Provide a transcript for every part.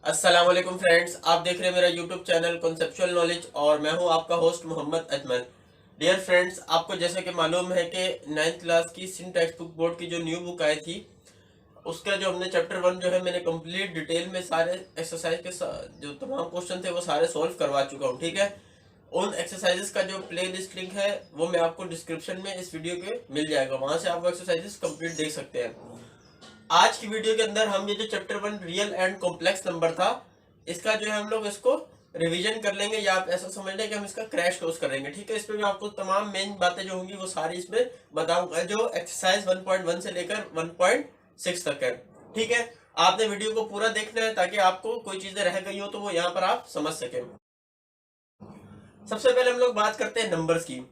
अस्सलाम वालेकुम फ्रेंड्स, आप देख रहे हैं मेरा यूट्यूब चैनल कॉन्सेप्चुअल नॉलेज और मैं हूं आपका host Mohammad Ajmal. Dear friends, आपको जैसे कि मालूम है कि 9th क्लास की सिंध टेक्स्ट बुक बोर्ड की जो न्यू बुक आई थी उसका जो हमने चैप्टर 1 जो है मैंने कंप्लीट डिटेल में सारे एक्सरसाइज के जो तमाम क्वेश्चन थे वो सारे सॉल्व करवा चुका हूँ। ठीक है, उन एक्सरसाइजेस का जो प्ले लिस्ट लिंक है वो मैं आपको डिस्क्रिप्शन में इस वीडियो के मिल जाएगा, वहां से आप वो एक्सरसाइजेस कंप्लीट देख सकते हैं। आज की वीडियो के अंदर हम ये जो chapter 1 real and complex number था इसका जो है हम लोग इसको रिवीजन कर लेंगे, या आप ऐसा समझ लें कि हम इसका क्रैश कोर्स करेंगे। ठीक है, इसमें मैं आपको तमाम मेन बातें जो होंगी वो सारी इसमें बताऊंगा जो एक्सरसाइज 1.1 से लेकर 1.6 तक है। ठीक है, आपने वीडियो को पूरा देखना है ताकि आपको कोई चीजें रह गई हो तो वो यहाँ पर आप समझ सके। सबसे पहले हम लोग बात करते हैं नंबर्स की।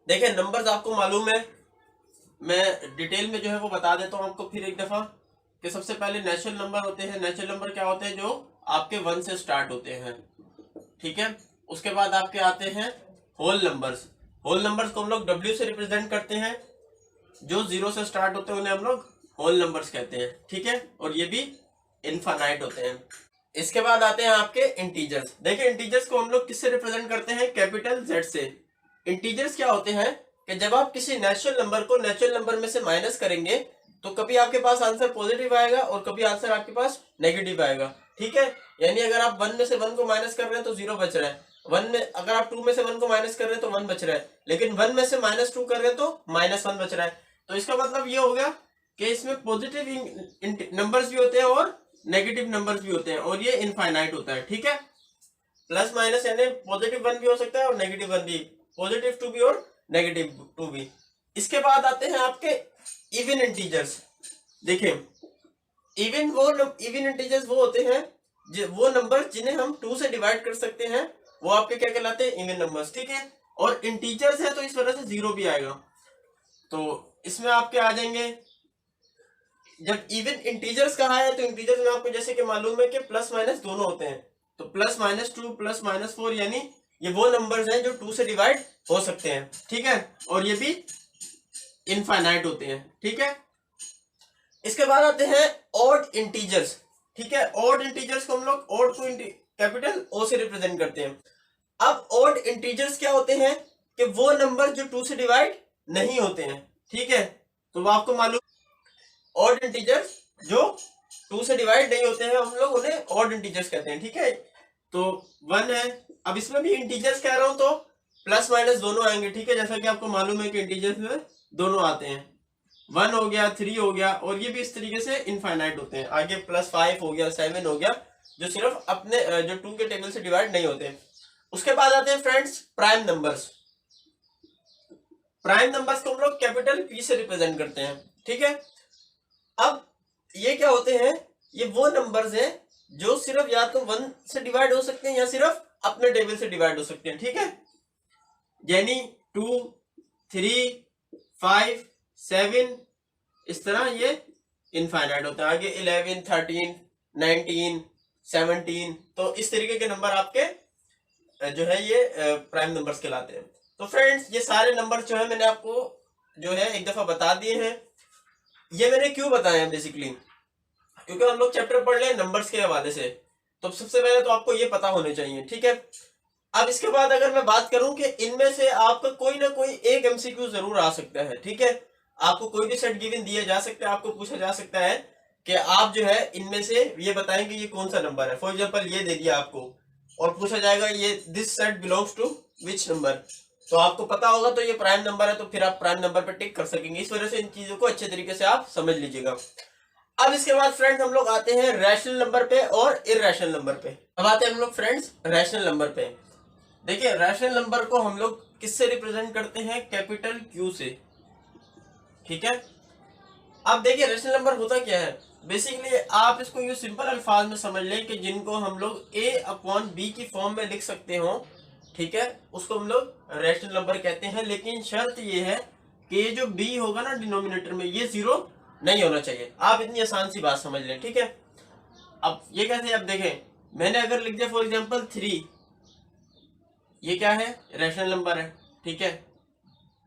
देखिए, नंबर्स आपको मालूम है, मैं डिटेल में जो है वो बता देता हूँ आपको फिर एक दफा कि सबसे पहले नेचुरल नंबर होते हैं। नेचुरल नंबर क्या होते हैं? जो आपके 1 से स्टार्ट होते हैं। ठीक है, उसके बाद आपके आते हैं होल नंबर्स। होल नंबर्स को हम लोग W से रिप्रेजेंट करते हैं। जो 0 से स्टार्ट होते हैं उन्हें हम लोग होल नंबर्स कहते हैं। ठीक है, और ये भी इनफाइनाइट होते हैं। इसके बाद आते हैं आपके इंटीजर्स। देखिए, इंटीजर्स को हम लोग किससे रिप्रेजेंट करते हैं? कैपिटल Z से। इंटीजर्स क्या होते हैं कि जब आप किसी नेचुरल नंबर को नेचुरल नंबर में से माइनस करेंगे तो कभी आपके पास आंसर पॉजिटिव आएगा और कभी आंसर आपके पास नेगेटिव आएगा। ठीक है, यानी अगर आप 1 में से 1 को माइनस कर रहे हैं तो 0 बच रहा है। 1 में अगर आप 2 में से 1 को माइनस कर रहे हैं तो 1 बच रहा है, लेकिन 1 में से -2 कर रहे हैं तो -1 बच रहा है। तो इसका मतलब ये हो गया कि इसमें पॉजिटिव नंबर्स भी होते हैं और नेगेटिव नंबर्स भी होते हैं और ये इनफाइनाइट होता है। ठीक है, प्लस माइनस यानी पॉजिटिव 1 भी हो सकता है और नेगेटिव 1 भी, पॉजिटिव 2 भी और नेगेटिव 2 भी। इसके बाद आते हैं आपके इवन इंटीजर्स। देखिए, इवन इंटीजर्स वो होते हैं वो नंबर जिन्हें हम 2 से डिवाइड कर सकते हैं, वो आपके क्या कहलाते हैं? Even numbers. ठीक है, और इंटीजर्स है तो इस वजह से 0 भी आएगा। तो इसमें आपके आ जाएंगे, जब इवन इंटीजर्स कहा है तो इंटीजर्स में आपको जैसे कि मालूम है कि प्लस माइनस दोनों होते हैं। तो +-2 +-4 यानी ये वो नंबर्स हैं जो 2 से डिवाइड हो सकते हैं। ठीक है, और ये भी इनफाइनाइट होते हैं। ठीक है, इसके बाद आते हैं ऑड इंटीजर्स। ठीक है, ऑड इंटीजर्स को हम लोग ऑड को कैपिटल O से रिप्रेजेंट करते हैं। अब ऑड इंटीजर्स क्या होते हैं कि वो नंबर जो 2 से डिवाइड नहीं होते हैं। ठीक है, तो वो आपको मालूम, ऑड इंटीजर्स जो 2 से डिवाइड नहीं होते हैं हम लोग उन्हें ऑड इंटीजर्स कहते हैं। ठीक है, तो 1 है। अब इसमें भी इंटीजर्स कह रहा हूं तो प्लस माइनस दोनों आएंगे। ठीक है, जैसा कि आपको मालूम है कि इंटीजर्स में दोनों आते हैं। 1 हो गया, 3 हो गया, और ये भी इस तरीके से इनफाइनाइट होते हैं। आगे +5 हो गया, 7 हो गया, जो सिर्फ अपने जो 2 के टेबल से डिवाइड नहीं होते। उसके बाद आते हैं friends prime numbers. Prime numbers को हम लोग कैपिटल P से रिप्रेजेंट करते हैं। ठीक है, अब ये क्या होते हैं? ये वो नंबर्स हैं जो सिर्फ या तो 1 से डिवाइड हो सकते हैं या सिर्फ अपने टेबल से डिवाइड हो सकते हैं। ठीक है, यानी 2, 3, 5, 7, इस तरह ये इनफाइनाइट होता है। आगे 11, 13, 19, 17, तो इस तरीके के नंबर आपके जो है ये प्राइम नंबर्स कहलाते हैं। तो फ्रेंड्स, ये सारे नंबर जो है मैंने आपको जो है एक दफा बता दिए हैं। ये मैंने क्यों बताया? बेसिकली क्योंकि हम लोग चैप्टर पढ़ रहे हैं नंबर्स के हवाले से, तो सबसे पहले तो आपको ये पता होने चाहिए। ठीक है, अब इसके बाद अगर मैं बात करूं कि इनमें से आपका कोई ना कोई एक एमसीक्यू जरूर आ सकता है। ठीक है, आपको कोई भी सेट गिवन दिया जा सकता है, आपको पूछा जा सकता है कि आप जो है इनमें से ये बताएं कि ये कौन सा नंबर है। फॉर एग्जांपल ये दे दिया आपको और पूछा जाएगा ये this set belongs to which number, तो आपको पता होगा तो ये प्राइम नंबर है, तो फिर आप प्राइम नंबर पर टिक कर सकेंगे। इस वजह से इन चीजों को अच्छे तरीके से आप समझ लीजिएगा। अब इसके बाद फ्रेंड्स हम लोग आते हैं रैशनल नंबर पे और इररेशनल नंबर पे। अब आते हैं हम लोग फ्रेंड्स रैशनल नंबर पे। देखिए, रैशनल नंबर को हम लोग किससे रिप्रेजेंट करते हैं? कैपिटल Q से। ठीक है, अब देखिए रैशनल नंबर होता क्या है? बेसिकली आप इसको यूं सिंपल अल्फाज में समझ लें कि जिनको हम लोग A/B की फॉर्म में लिख सकते हो। ठीक है, उसको हम लोग रैशनल नंबर कहते हैं, लेकिन शर्त ये है कि ये जो B होगा ना डिनोमिनेटर में, ये 0 नहीं होना चाहिए। आप इतनी आसान सी बात समझ लें। ठीक है, अब ये कैसे? अब देखें, मैंने अगर लिख दिया फॉर एग्जाम्पल 3, ये क्या है? रैशनल नंबर है। ठीक है,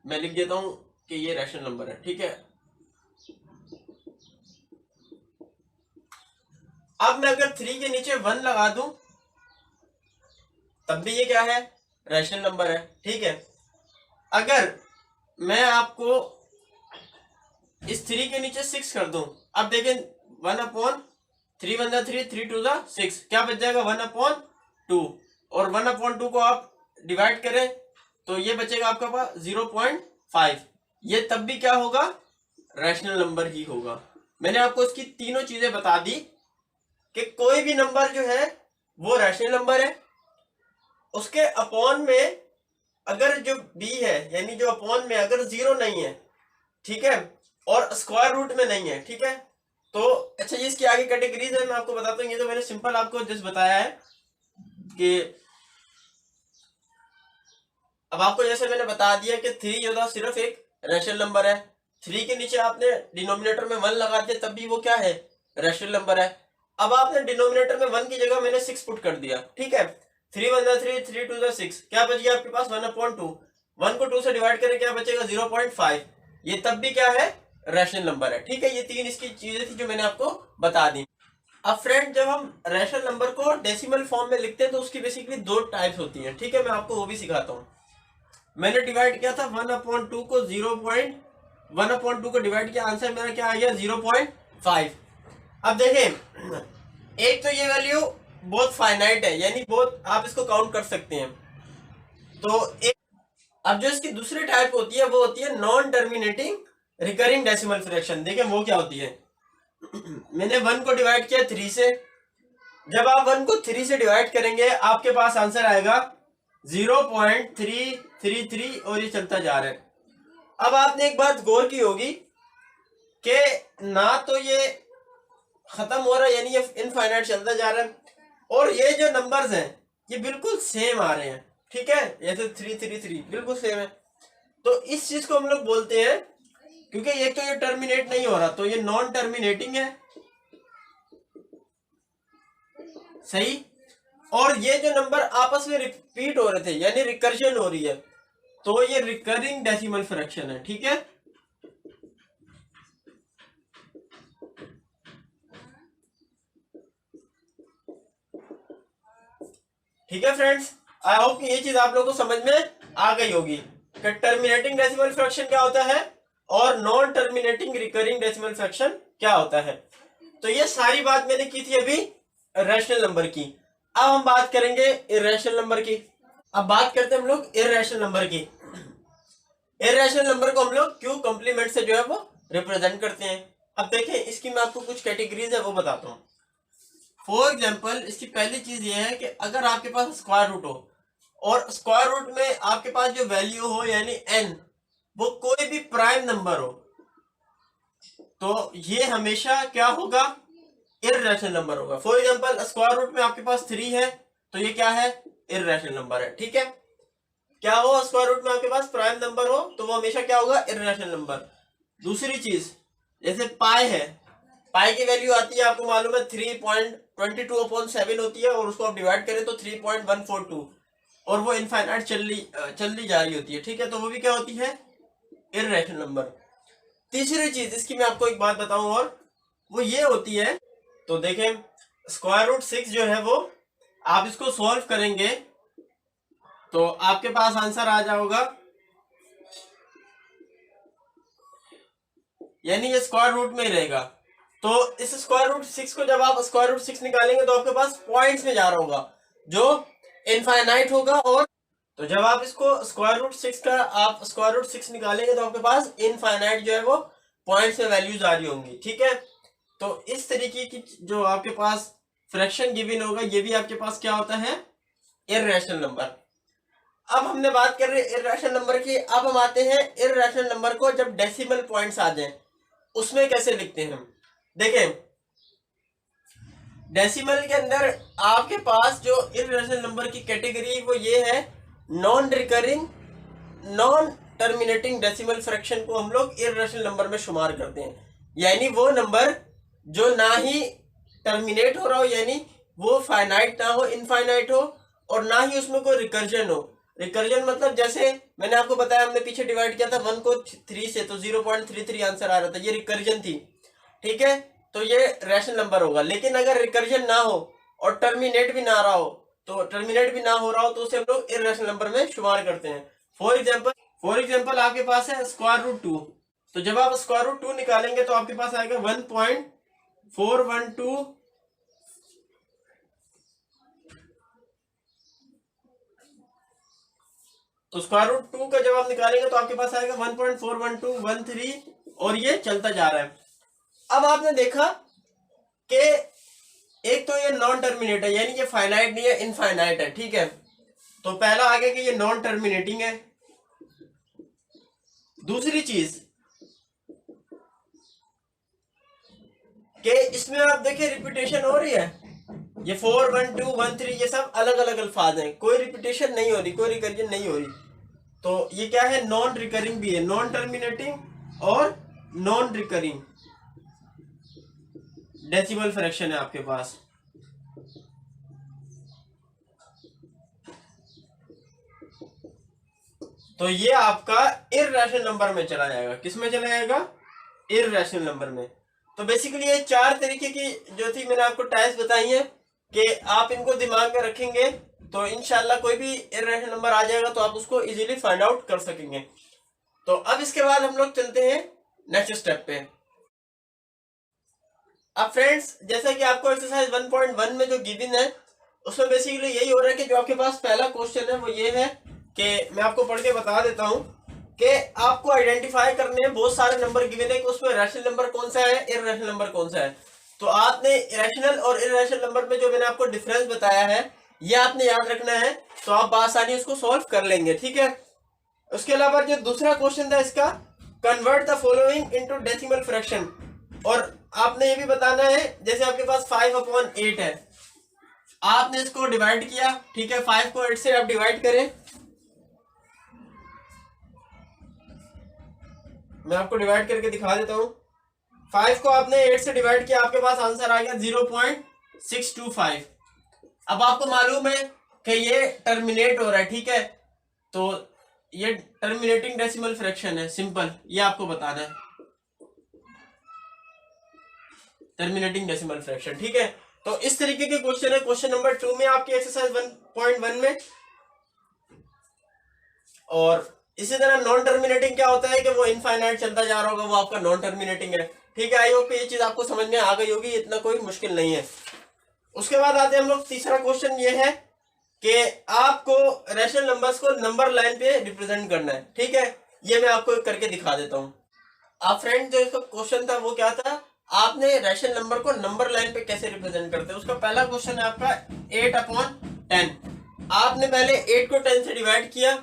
मैं लिख देता हूं कि ये रैशनल नंबर है। ठीक है, अब मैं अगर 3 के नीचे 1 लगा दूं तब भी ये क्या है, रैशनल नंबर है। ठीक है, अगर मैं आपको इस 3 के नीचे 6 कर दूं, अब देखें 1/3 1 3 3 2 6, क्या बच जाएगा 1/2, और 1/2 को आप डिवाइड करें तो ये बचेगा आपका पास 0.5। ये तब भी क्या होगा, रैशनल नंबर ही होगा। मैंने आपको इसकी तीनों चीजें बता दी कि कोई भी नंबर जो है वो रैशनल नंबर है, उसके अपॉन में अगर जो b है यानी जो अपॉन में अगर 0 नहीं है, ठीक है, और स्क्वायर रूट में नहीं है, ठीक है, तो अच्छा ये इसकी आगे कैटेगरीज है, मैं आपको बताता हूँ। ये तो मैंने सिंपल आपको जस्ट बताया है कि अब आपको जैसे मैंने बता दिया कि 3 जो था सिर्फ एक रैशनल नंबर है, 3 के नीचे आपने डिनोमिनेटर में 1 लगा दिया तब भी वो क्या है, रैशनल नंबर है। अब आपने डिनोमिनेटर में 1 की जगह मैंने 6 पुट कर दिया, ठीक है, 3 1 3 3 2 6, क्या बच गया आपके पास 1/2, 1 को 2 से डिवाइड करें क्या बचेगा 0.5, ये तब भी क्या है, रैशनल नंबर है। ठीक है, ये तीन इसकी चीजें थी जो मैंने आपको बता दी। अब फ्रेंड जब हम रैशनल नंबर को डेसिमल फॉर्म में लिखते हैं तो उसकी बेसिकली दो टाइप्स होती हैं, ठीक है, मैं आपको वो भी सिखाता हूँ। मैंने डिवाइड किया था 1/2 को 1/2 को डिवाइड किया, आंसर मेरा क्या आ गया 0.5। अब देखें एक तो ये वैल्यू बहुत फाइनाइट है, यानी बहुत आप इसको काउंट कर सकते हैं। तो एक अब जो इसकी दूसरी टाइप होती है वो होती है non terminating recurring decimal fraction. देखें वो क्या होती है, मैंने 1 को डिवाइड किया 3 से, जब आप 1 को 3 से डिवाइड करेंगे आपके पास आंसर आएगा 0.333 और ये चलता जा रहा है। अब आपने एक बात गौर की होगी कि ना तो ये खत्म हो रहा है यानी ये इनफाइनाइट चलता जा रहा है, और ये जो नंबर्स हैं ये बिल्कुल सेम आ रहे हैं, ठीक है, ये तो 333 बिल्कुल सेम है। तो इस चीज को हम लोग बोलते हैं, क्योंकि एक तो ये टर्मिनेट नहीं हो रहा तो ये नॉन टर्मिनेटिंग है, सही, और ये जो नंबर आपस में रिपीट हो रहे थे यानी रिकर्जन हो रही है, तो ये रिकरिंग डेसिमल फ्रैक्शन है। ठीक है, ठीक है फ्रेंड्स, आई होप कि ये चीज आप लोगों को समझ में आ गई होगी कि टर्मिनेटिंग डेसिमल फ्रैक्शन क्या होता है और non terminating recurring decimal fraction क्या होता है। तो ये सारी बात मैंने की थी अभी रैशनल नंबर की। अब हम बात करेंगे इर्रेशनल नंबर की। अब बात करते हैं हम लोग इर्रेशनल नंबर की। इर्रेशनल नंबर को हम लोग क्यू कॉम्प्लीमेंट से जो है वो रिप्रेजेंट करते हैं। अब देखें इसकी मैं आपको कुछ कैटेगरीज है वो बताता हूँ। फॉर एग्जाम्पल इसकी पहली चीज ये है कि अगर आपके पास स्क्वायर रूट हो और स्क्वायर रूट में आपके पास जो वैल्यू हो यानी n वो कोई भी प्राइम नंबर हो, तो ये हमेशा क्या होगा, इर्रेशनल नंबर होगा। फॉर एग्जाम्पल स्क्वायर रूट में आपके पास 3 है तो ये क्या है, इर्रेशनल नंबर है। ठीक है, क्या हो स्क्वायर रूट में आपके पास प्राइम नंबर हो तो वो हमेशा क्या होगा, इर्रेशनल नंबर। दूसरी चीज जैसे पाई है, पाई की वैल्यू आती है आपको मालूम है 3.22/7 होती है, और उसको आप डिवाइड करें तो 3.142, और वो इनफाइनाइट चलती जा रही होती है। ठीक है, तो वो भी क्या होती है, इर्रेशनल नंबर। तीसरी चीज इसकी मैं आपको एक बात बताऊं और वो ये होती है, तो देखें स्क्वायर रूट 6 जो है वो आप इसको सॉल्व करेंगे तो आपके पास आंसर आ जाएगा, यानी ये स्क्वायर रूट में ही रहेगा। तो इस स्क्वायर रूट 6 को जब आप स्क्वायर रूट 6 निकालेंगे तो आपके पास पॉइंट्स में जा रहा होगा जो इनफाइनाइट होगा, और तो जब आप इसको स्क्वायर रूट 6 का आप स्क्वायर रूट 6 निकालेंगे तो आपके पास इनफाइनाइट जो है वो पॉइंट्स में वैल्यूज आ रही होंगी। ठीक है, तो इस तरीके की जो आपके पास फ्रैक्शन गिवन होगा ये भी आपके पास क्या होता है, इर्रेशनल नंबर। अब हमने बात कर रहे हैं इर्रेशनल नंबर की। अब हम आते हैं इर्रेशनल नंबर को जब डेसिमल पॉइंट्स आ जाएं उसमें कैसे लिखते हैं हम। देखें डेसिमल के अंदर आपके पास जो इर्रेशनल नंबर की कैटेगरी वो ये है, non recurring non terminating decimal fraction को हम लोग इर्रेशनल नंबर में शुमार करते हैं। यानी वो नंबर जो ना ही टर्मिनेट हो रहा हो, यानी वो फाइनाइट ना हो, इनफाइनाइट हो, और ना ही उसमें कोई रिकर्जन हो। रिकर्जन मतलब जैसे मैंने आपको बताया हमने पीछे डिवाइड किया था 1 को 3 से तो 0.33 आंसर आ रहा था, ये रिकर्जन थी। ठीक है, तो ये रैशनल नंबर होगा। लेकिन अगर रिकर्जन ना हो और टर्मिनेट भी ना रहा हो, तो टर्मिनेट भी ना हो रहा हो तो उसे हम लोग इर्रेशनल नंबर में शुमार करते हैं। फॉर एग्जाम्पल आपके पास है √2, तो जब आप √2 निकालेंगे तो आपके पास आएगा 1.412, तो √2 का जब आप निकालेंगे तो आपके पास आएगा 1.41213, और ये चलता जा रहा है। अब आपने देखा कि एक तो ये नॉन टर्मिनेट है, यानी ये फाइनाइट नहीं है, इनफाइनाइट है, ठीक है। तो पहला आ गया कि ये नॉन टर्मिनेटिंग है। दूसरी चीज कि इसमें आप देखिए रिपीटेशन हो रही है, ये 4 1 2 1 3 ये सब अलग अलग अल्फाज हैं, कोई रिपीटेशन नहीं हो रही, कोई रिकर्जन नहीं हो रही। तो ये क्या है, नॉन रिकरिंग भी है, नॉन टर्मिनेटिंग और नॉन रिकरिंग डेसिमल फ्रैक्शन है आपके पास। तो ये आपका इर्रेशनल नंबर में चला जाएगा। किस में चला जाएगा, इर्रेशनल नंबर में। तो बेसिकली ये 4 तरीके की जो थी मैंने आपको टाइप्स बताई है कि आप इनको दिमाग में रखेंगे तो इंशाल्लाह कोई भी इर्रेशनल नंबर आ जाएगा तो आप उसको इजीली फाइंड आउट कर सकेंगे। तो अब इसके बाद हम लोग चलते हैं नेक्स्ट स्टेप पे। अब फ्रेंड्स, जैसा कि आपको एक्सरसाइज 1.1 में जो गिवन है उसमें बेसिकली यही हो रहा है कि जो आपके पास पहला क्वेश्चन है वो ये है कि मैं आपको पढ़ के बता देता हूं कि आपको आइडेंटिफाई करने हैं, बहुत सारे नंबर गिवन है कि उसमें रैशनल नंबर कौन सा है, इर्रेशनल नंबर कौन सा है। तो आपने रैशनल और इर्रेशनल नंबर में जो मैंने आपको डिफरेंस बताया है ये आपने याद रखना है, तो आप बासानी उसको सॉल्व कर लेंगे, ठीक है। उसके अलावा जो दूसरा क्वेश्चन था इसका, convert the following into decimal fraction, और आपने ये भी बताना है जैसे आपके पास 5/8 है, आपने इसको डिवाइड किया, ठीक है। 5 को 8 से आप डिवाइड करें, मैं आपको डिवाइड करके दिखा देता हूं। 5 को आपने 8 से डिवाइड किया, आपके पास आंसर आ गया 0.625। अब आपको मालूम है कि ये टर्मिनेट हो रहा है, ठीक है। तो ये टर्मिनेटिंग डेसिमल फ्रैक्शन है, सिंपल, ये आपको बताना है, टर्मिनेटिंग डेसिमल फ्रैक्शन, ठीक है। तो इस तरीके के क्वेश्चन है क्वेश्चन नंबर 2 में आपकी एक्सरसाइज 1.1 में। और इसी तरह नॉन टर्मिनेटिंग क्या होता है कि वो इनफाइनाइट चलता जा रहा होगा, वो आपका नॉन टर्मिनेटिंग है, ठीक है। आई होप ये चीज आपको समझ में आ गई होगी, इतना कोई मुश्किल नहीं है। उसके बाद आते हैं हम लोग, तीसरा क्वेश्चन ये है कि आपको रैशनल नंबर्स को नंबर लाइन पे रिप्रेजेंट करना है, ठीक है। ये मैं आपको करके दिखा देता हूँ। आप फ्रेंड जो इसका क्वेश्चन था वो क्या था, आपने रैशनल नंबर को नंबर लाइन पे कैसे रिप्रेजेंट करते हैं। उसका पहला क्वेश्चन है आपका 8/10। आपने पहले 8 को 10 से डिवाइड किया,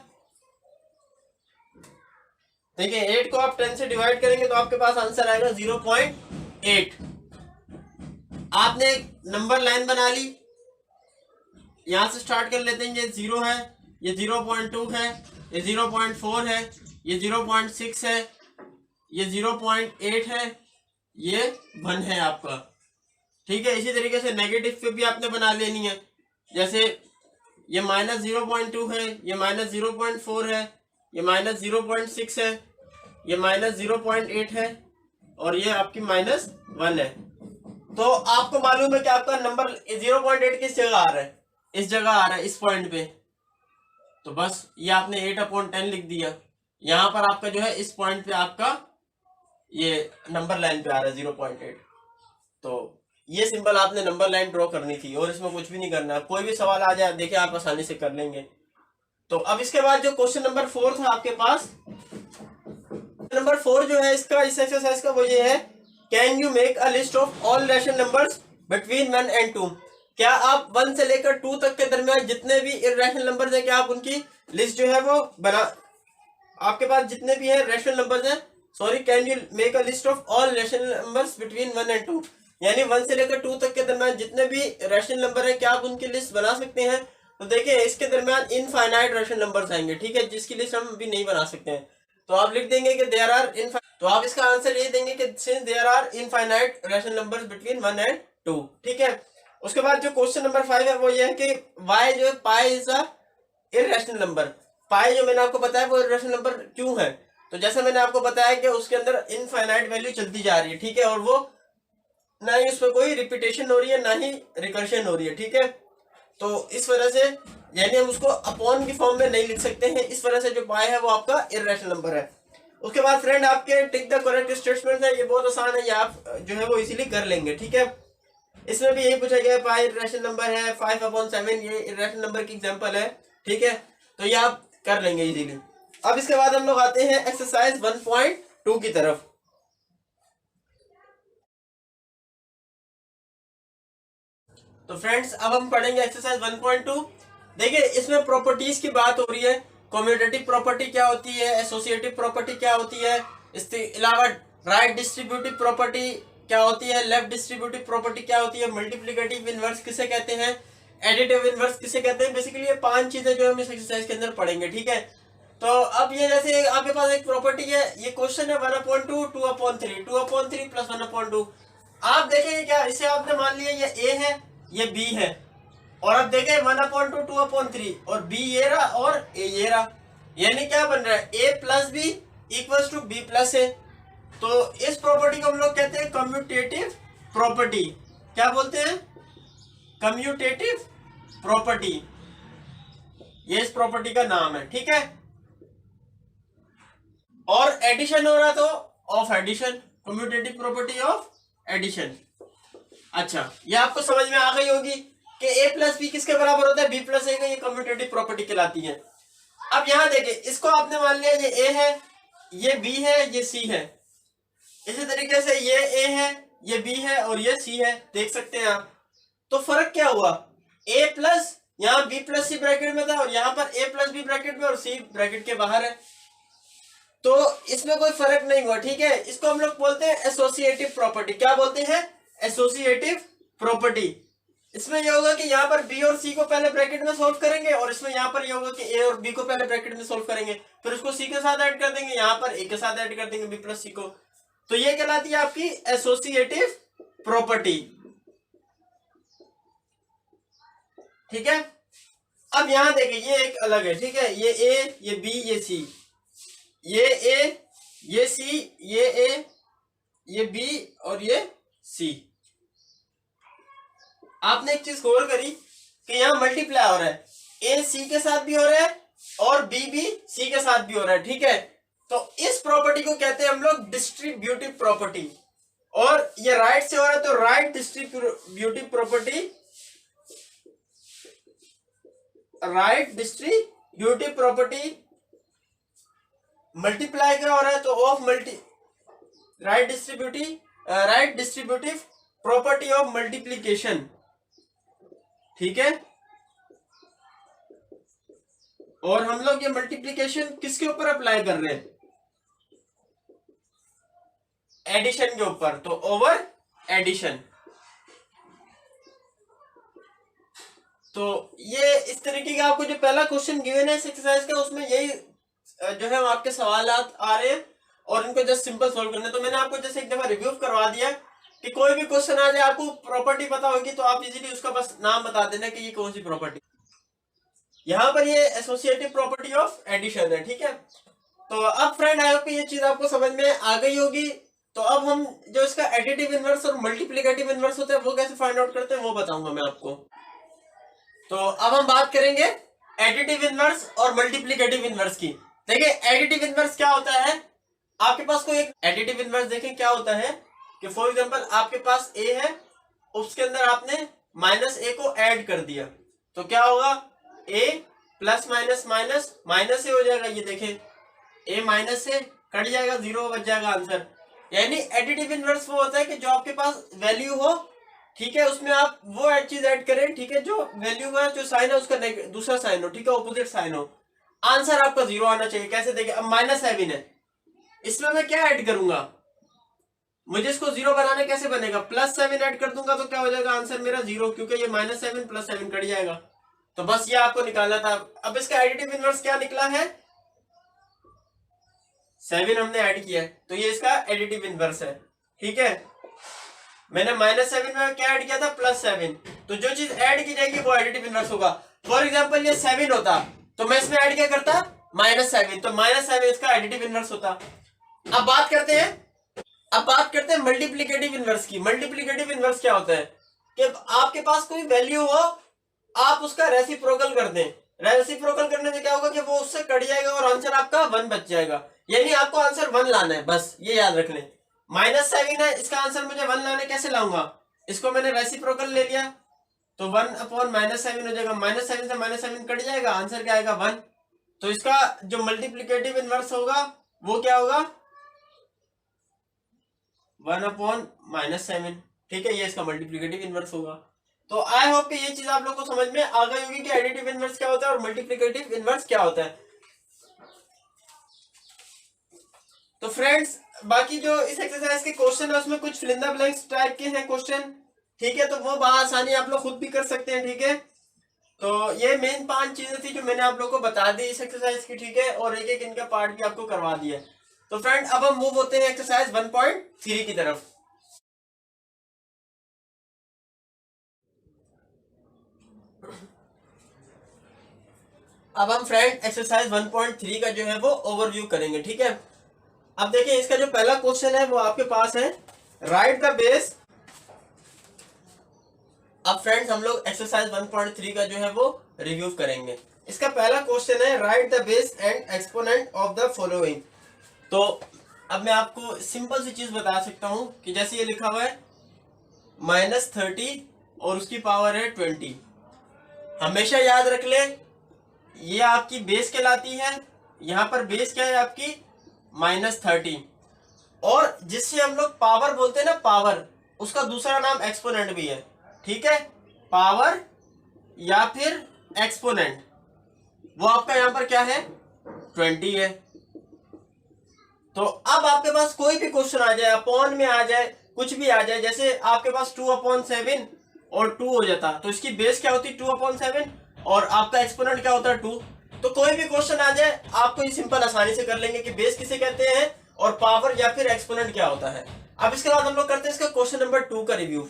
देखिए 8 को आप 10 से डिवाइड करेंगे तो आपके पास आंसर आएगा 0.8। आपने नंबर लाइन बना ली, यहां से स्टार्ट कर लेते हैं, ये 0 है, ये 0.2 है, ये 0.4 है, ये 0.6 है, ये 0.8 है, ये 1 है आपका, ठीक है। इसी तरीके से नेगेटिव पे भी आपने बना लेनी है, जैसे ये -0.2 है, ये -0.4 है, ये -0.6 है, ये -0.8 है, और ये आपकी -1 है। तो आपको मालूम है कि आपका नंबर 0.8 किस जगह आ रहा है, इस जगह आ रहा है, इस पॉइंट पे। तो बस ये आपने 8/10 लिख दिया, यहां पर आपका जो है इस पॉइंट पे आपका ये नंबर लाइन पे आ रहा है 0.8। तो ये सिंपल आपने नंबर लाइन ड्रॉ करनी थी, और इसमें कुछ भी नहीं करना। कोई भी सवाल आ जाए देखिए आप आसानी से कर लेंगे। तो अब इसके बाद जो क्वेश्चन नंबर 4 था आपके पास, नंबर 4 जो है इसका, इस एक्सरसाइज का, वो ये है, can you make a list of all rational numbers between 1 and 2। क्या आप 1 से लेकर 2 तक के दरमियान जितने भी इर्रेशनल नंबर्स हैं, क्या आप उनकी लिस्ट जो है वो बना, आपके पास जितने भी है रैशनल नंबर्स हैं, sorry, can you make a list of all rational numbers between 1 and 2, यानी 1 से लेकर 2 तक के दरमियान जितने भी रैशनल नंबर है क्या आप उनकी लिस्ट बना सकते हैं। तो देखिए इसके दरमियान इनफाइनाइट रैशनल नंबर्स आएंगे, ठीक है, जिसकी लिस्ट हम भी नहीं बना सकते हैं। तो आप लिख देंगे कि देयर आर तो आप इसका आंसर ये देंगे कि since there are infinite rational numbers between 1 and 2, ठीक है। उसके बाद जो क्वेश्चन नंबर 5 है वो ये है कि y जो है pi is a irrational number. Pi जो मैंने आपको बताया वो इररेशनल नंबर क्यों है, तो जैसे मैंने आपको बताया कि उसके अंदर इनफाइनाइट वैल्यू चलती जा रही है, ठीक है, और वो ना ही उसमें कोई रिपीटेशन हो रही है, ना ही रिकर्शन हो रही है, ठीक है। तो इस वजह से यानी हम उसको अपॉन की फॉर्म में नहीं लिख सकते हैं, इस वजह से जो पाई है वो आपका इर्रेशनल नंबर है। उसके बाद फ्रेंड आपके टिक द करेक्ट स्टेटमेंट है, ये बहुत आसान है, ये आप जो है वो इजीली कर लेंगे, ठीक है। इसमें भी यही पूछा गया है, पाई इर्रेशनल नंबर है, 5/7 ये इर्रेशनल नंबर की एग्जांपल है, ठीक है। तो ये आप कर लेंगे इजीली। अब इसके बाद हम लोग आते हैं एक्सरसाइज 1.2 की तरफ। तो फ्रेंड्स अब हम पढ़ेंगे एक्सरसाइज 1.2। देखिए इसमें प्रॉपर्टीज की बात हो रही है, कम्यूटेटिव प्रॉपर्टी क्या होती है, एसोसिएटिव प्रॉपर्टी क्या होती है, इसके अलावा राइट डिस्ट्रीब्यूटिव प्रॉपर्टी क्या होती है, लेफ्ट डिस्ट्रीब्यूटिव प्रॉपर्टी क्या होती है, मल्टीप्लिकेटिव इनवर्स किसे कहते हैं, एडिटिव इनवर्स किसे कहते हैं। बेसिकली ये 5 चीजें जो हम इस एक्सरसाइज के अंदर पढ़ेंगे, ठीक है। तो अब ये जैसे आपके पास एक प्रॉपर्टी है, ये क्वेश्चन है 1/2, 2/3, 2/3 प्लस 1/2। आप देखेंगे क्या, इसे आपने मान लिया ये ए है, ये बी है, और अब देखें 1/2, 2/3 और बी ये रहा और ए ये रहा, यानी क्या बन रहा है, A plus B equals to B plus A. तो इस प्रॉपर्टी को हम लोग कहते हैं कम्यूटेटिव प्रॉपर्टी। क्या बोलते हैं, कम्यूटेटिव प्रॉपर्टी, ये इस प्रॉपर्टी का नाम है, ठीक है। और एडिशन हो रहा तो of addition, commutative property of addition. अच्छा ये आपको समझ में आ गई होगी कि ए प्लस बी किसके बराबर होता है, बी प्लस ए का, ये कम्यूटेटिव प्रॉपर्टी कहलाती है। अब यहां देखिए, इसको आपने मान लिया ये ए है, ये बी है, ये सी है। इसी तरीके से ये ए है, ये बी है और ये सी है, देख सकते हैं आप। तो फर्क क्या हुआ, ए प्लस यहाँ बी प्लस सी ब्रैकेट में था और यहाँ पर ए प्लस बी ब्रैकेट में और सी ब्रैकेट के बाहर है, तो इसमें कोई फर्क नहीं हुआ, ठीक है। इसको हम लोग बोलते हैं एसोसिएटिव प्रॉपर्टी। क्या बोलते हैं, एसोसिएटिव प्रॉपर्टी। इसमें यह होगा कि यहाँ पर बी और सी को पहले ब्रैकेट में सोल्व करेंगे और इसमें यहाँ पर यह होगा कि ए और बी को पहले ब्रैकेट में सोल्व करेंगे, फिर उसको सी के साथ ऐड कर देंगे, यहाँ पर ए के साथ ऐड कर देंगे बी प्लस सी को। तो ये कहलाती है आपकी एसोसिएटिव प्रॉपर्टी, ठीक है। अब यहां देखिए ये एक अलग है, ठीक है, ये ए, ये बी, ये सी, ये ए, ये सी, ये ए, ये बी और ये सी। आपने एक चीज गौर करी कि यहां मल्टीप्लाई हो रहा है, ए सी के साथ भी हो रहा है और बी भी सी के साथ भी हो रहा है, ठीक है। तो इस प्रॉपर्टी को कहते हैं हम लोग डिस्ट्रीब्यूटिव प्रॉपर्टी, और ये राइट से हो रहा है तो right distributive property, right distributive property. Multiply क्या हो रहा है तो of multi, right distributive property of multiplication, ठीक है। और हम लोग ये मल्टीप्लीकेशन किसके ऊपर अप्लाई कर रहे हैं, एडिशन के ऊपर, तो ओवर एडिशन। तो ये इस तरीके का आपको जो पहला क्वेश्चन गिवन है इस एक्सरसाइज का, उसमें यही जो है आपके सवाल आ रहे हैं और इनको जस्ट सिंपल सोल्व करना है। तो मैंने आपको जैसे एक दफा रिव्यू करवा दिया कि कोई भी क्वेश्चन आ जाए, आपको प्रॉपर्टी पता होगी तो आप इजीली उसका बस नाम बता देना कि ये कौन सी प्रॉपर्टी। यहाँ पर ये एसोसिएटिव प्रॉपर्टी ऑफ एडिशन है, ठीक है। तो अब फ्रेंड आई होप ये चीज आपको समझ में आ गई होगी। तो अब हम जो इसका एडिटिव इनवर्स और मल्टीप्लिकेटिव इनवर्स होते हैं वो कैसे फाइंड आउट करते हैं वो बताऊंगा मैं आपको। तो अब हम बात करेंगे एडिटिव इनवर्स और मल्टीप्लिकेटिव इनवर्स की। देखिए एडिटिव इनवर्स क्या होता है, आपके पास कोई एक एडिटिव इनवर्स देखें क्या होता है कि फॉर एग्जांपल आपके पास ए है, उसके अंदर आपने माइनस ए को ऐड कर दिया, तो क्या होगा, ए प्लस माइनस माइनस माइनस ए हो जाएगा। ये देखें ए माइनस से कट जाएगा, 0 बच जाएगा आंसर। यानी एडिटिव इनवर्स वो होता है कि जो आपके पास वैल्यू हो, ठीक है, उसमें आप वो चीज ऐड करें, ठीक है, जो वैल्यू का जो साइन है उसका दूसरा साइन हो, ठीक है, ऑपोजिट साइन हो, आंसर आपका 0 आना चाहिए। कैसे देखिए, अब -7 है, इसमें मैं क्या ऐड करूंगा, मुझे इसको 0 बनाने कैसे बनेगा, +7 ऐड कर दूंगा तो क्या हो जाएगा आंसर मेरा 0, क्योंकि ये -7 + 7 कट जाएगा। तो बस ये आपको निकालना था। अब इसका एडिटिव इनवर्स क्या निकला है, 7 हमने ऐड किया है, तो ये इसका एडिटिव इनवर्स है, ठीक है। मैंने -7 में क्या ऐड किया था, +7, तो जो चीज ऐड की जाएगी वो एडिटिव इनवर्स होगा। फॉर एग्जांपल ये 7 होता तो मैं इसमें ऐड क्या करता, -7, तो -7 इसका एडिटिव इनवर्स होता। अब बात करते हैं अब बात करते हैं मल्टीप्लिकेटिव इनवर्स की। मल्टीप्लिकेटिव इनवर्स क्या होता है कि आपके पास कोई वैल्यू हो, आप उसका रेसिप्रोकल कर दें। रेसिप्रोकल करने से क्या होगा कि वो उससे कट जाएगा और आंसर आपका 1 बच जाएगा। यानी आपको आंसर 1 लाना है, बस ये याद रख लें। -7 है, इसका आंसर मुझे 1 लाने, कैसे लाऊंगा? इसको मैंने रेसिप्रोकल ले लिया तो 1/-7 हो जाएगा। -7 से -7 कट जाएगा, आंसर क्या आएगा? 1। तो इसका जो मल्टीप्लिकेटिव इनवर्स होगा वो क्या होगा? 1/-7। ठीक है, ये इसका मल्टीप्लिकेटिव इनवर्स होगा। तो आई होप कि ये चीज आप लोग को समझ में आ गई होगी कि एडिटिव इनवर्स क्या होता है और मल्टीप्लिकेटिव इनवर्स क्या होता है। तो फ्रेंड्स, बाकी जो इस एक्सरसाइज के क्वेश्चन है उसमें कुछ fill in the blanks type के हैं क्वेश्चन, ठीक है, तो वो बआसानी आप लोग खुद भी कर सकते हैं, ठीक है। तो ये मेन 5 चीजें थी जो मैंने आप लोग को बता दी इस एक्सरसाइज की, ठीक है, और एक एक इनका पार्ट भी आपको करवा दिया। तो फ्रेंड, अब हम मूव होते हैं एक्सरसाइज 1.3 की तरफ। अब हम फ्रेंड एक्सरसाइज 1.3 का जो है वो ओवरव्यू करेंगे, ठीक है। अब देखिए, इसका जो पहला क्वेश्चन है वो आपके पास है, राइट द बेस। अब फ्रेंड्स, हम लोग एक्सरसाइज 1.3 का जो है वो रिव्यू करेंगे। इसका पहला क्वेश्चन है, right the base and exponent of the following. तो अब मैं आपको सिंपल सी चीज बता सकता हूं कि जैसे ये लिखा हुआ है -30 और उसकी पावर है 20। हमेशा याद रख ले, ये आपकी बेस कहलाती है। यहां पर बेस क्या है आपकी? -30। और जिससे हम लोग पावर बोलते हैं ना, पावर, उसका दूसरा नाम एक्सपोनेंट भी है, ठीक है। पावर या फिर एक्सपोनेंट, वो आपका यहां पर क्या है? 20 है। तो अब आपके पास कोई भी क्वेश्चन आ जाए, अपॉन में आ जाए, कुछ भी आ जाए, जैसे आपके पास 2/7 और 2 हो जाता, तो इसकी बेस क्या होती? 2/7 और आपका एक्सपोनेंट क्या होता है? 2। तो कोई भी क्वेश्चन आ जाए, आपको ये सिंपल आसानी से कर लेंगे कि बेस किसे कहते हैं और पावर या फिर एक्सपोनेंट क्या होता है। अब इसके बाद हम लोग करते हैं इसका क्वेश्चन नंबर 2 का रिव्यू।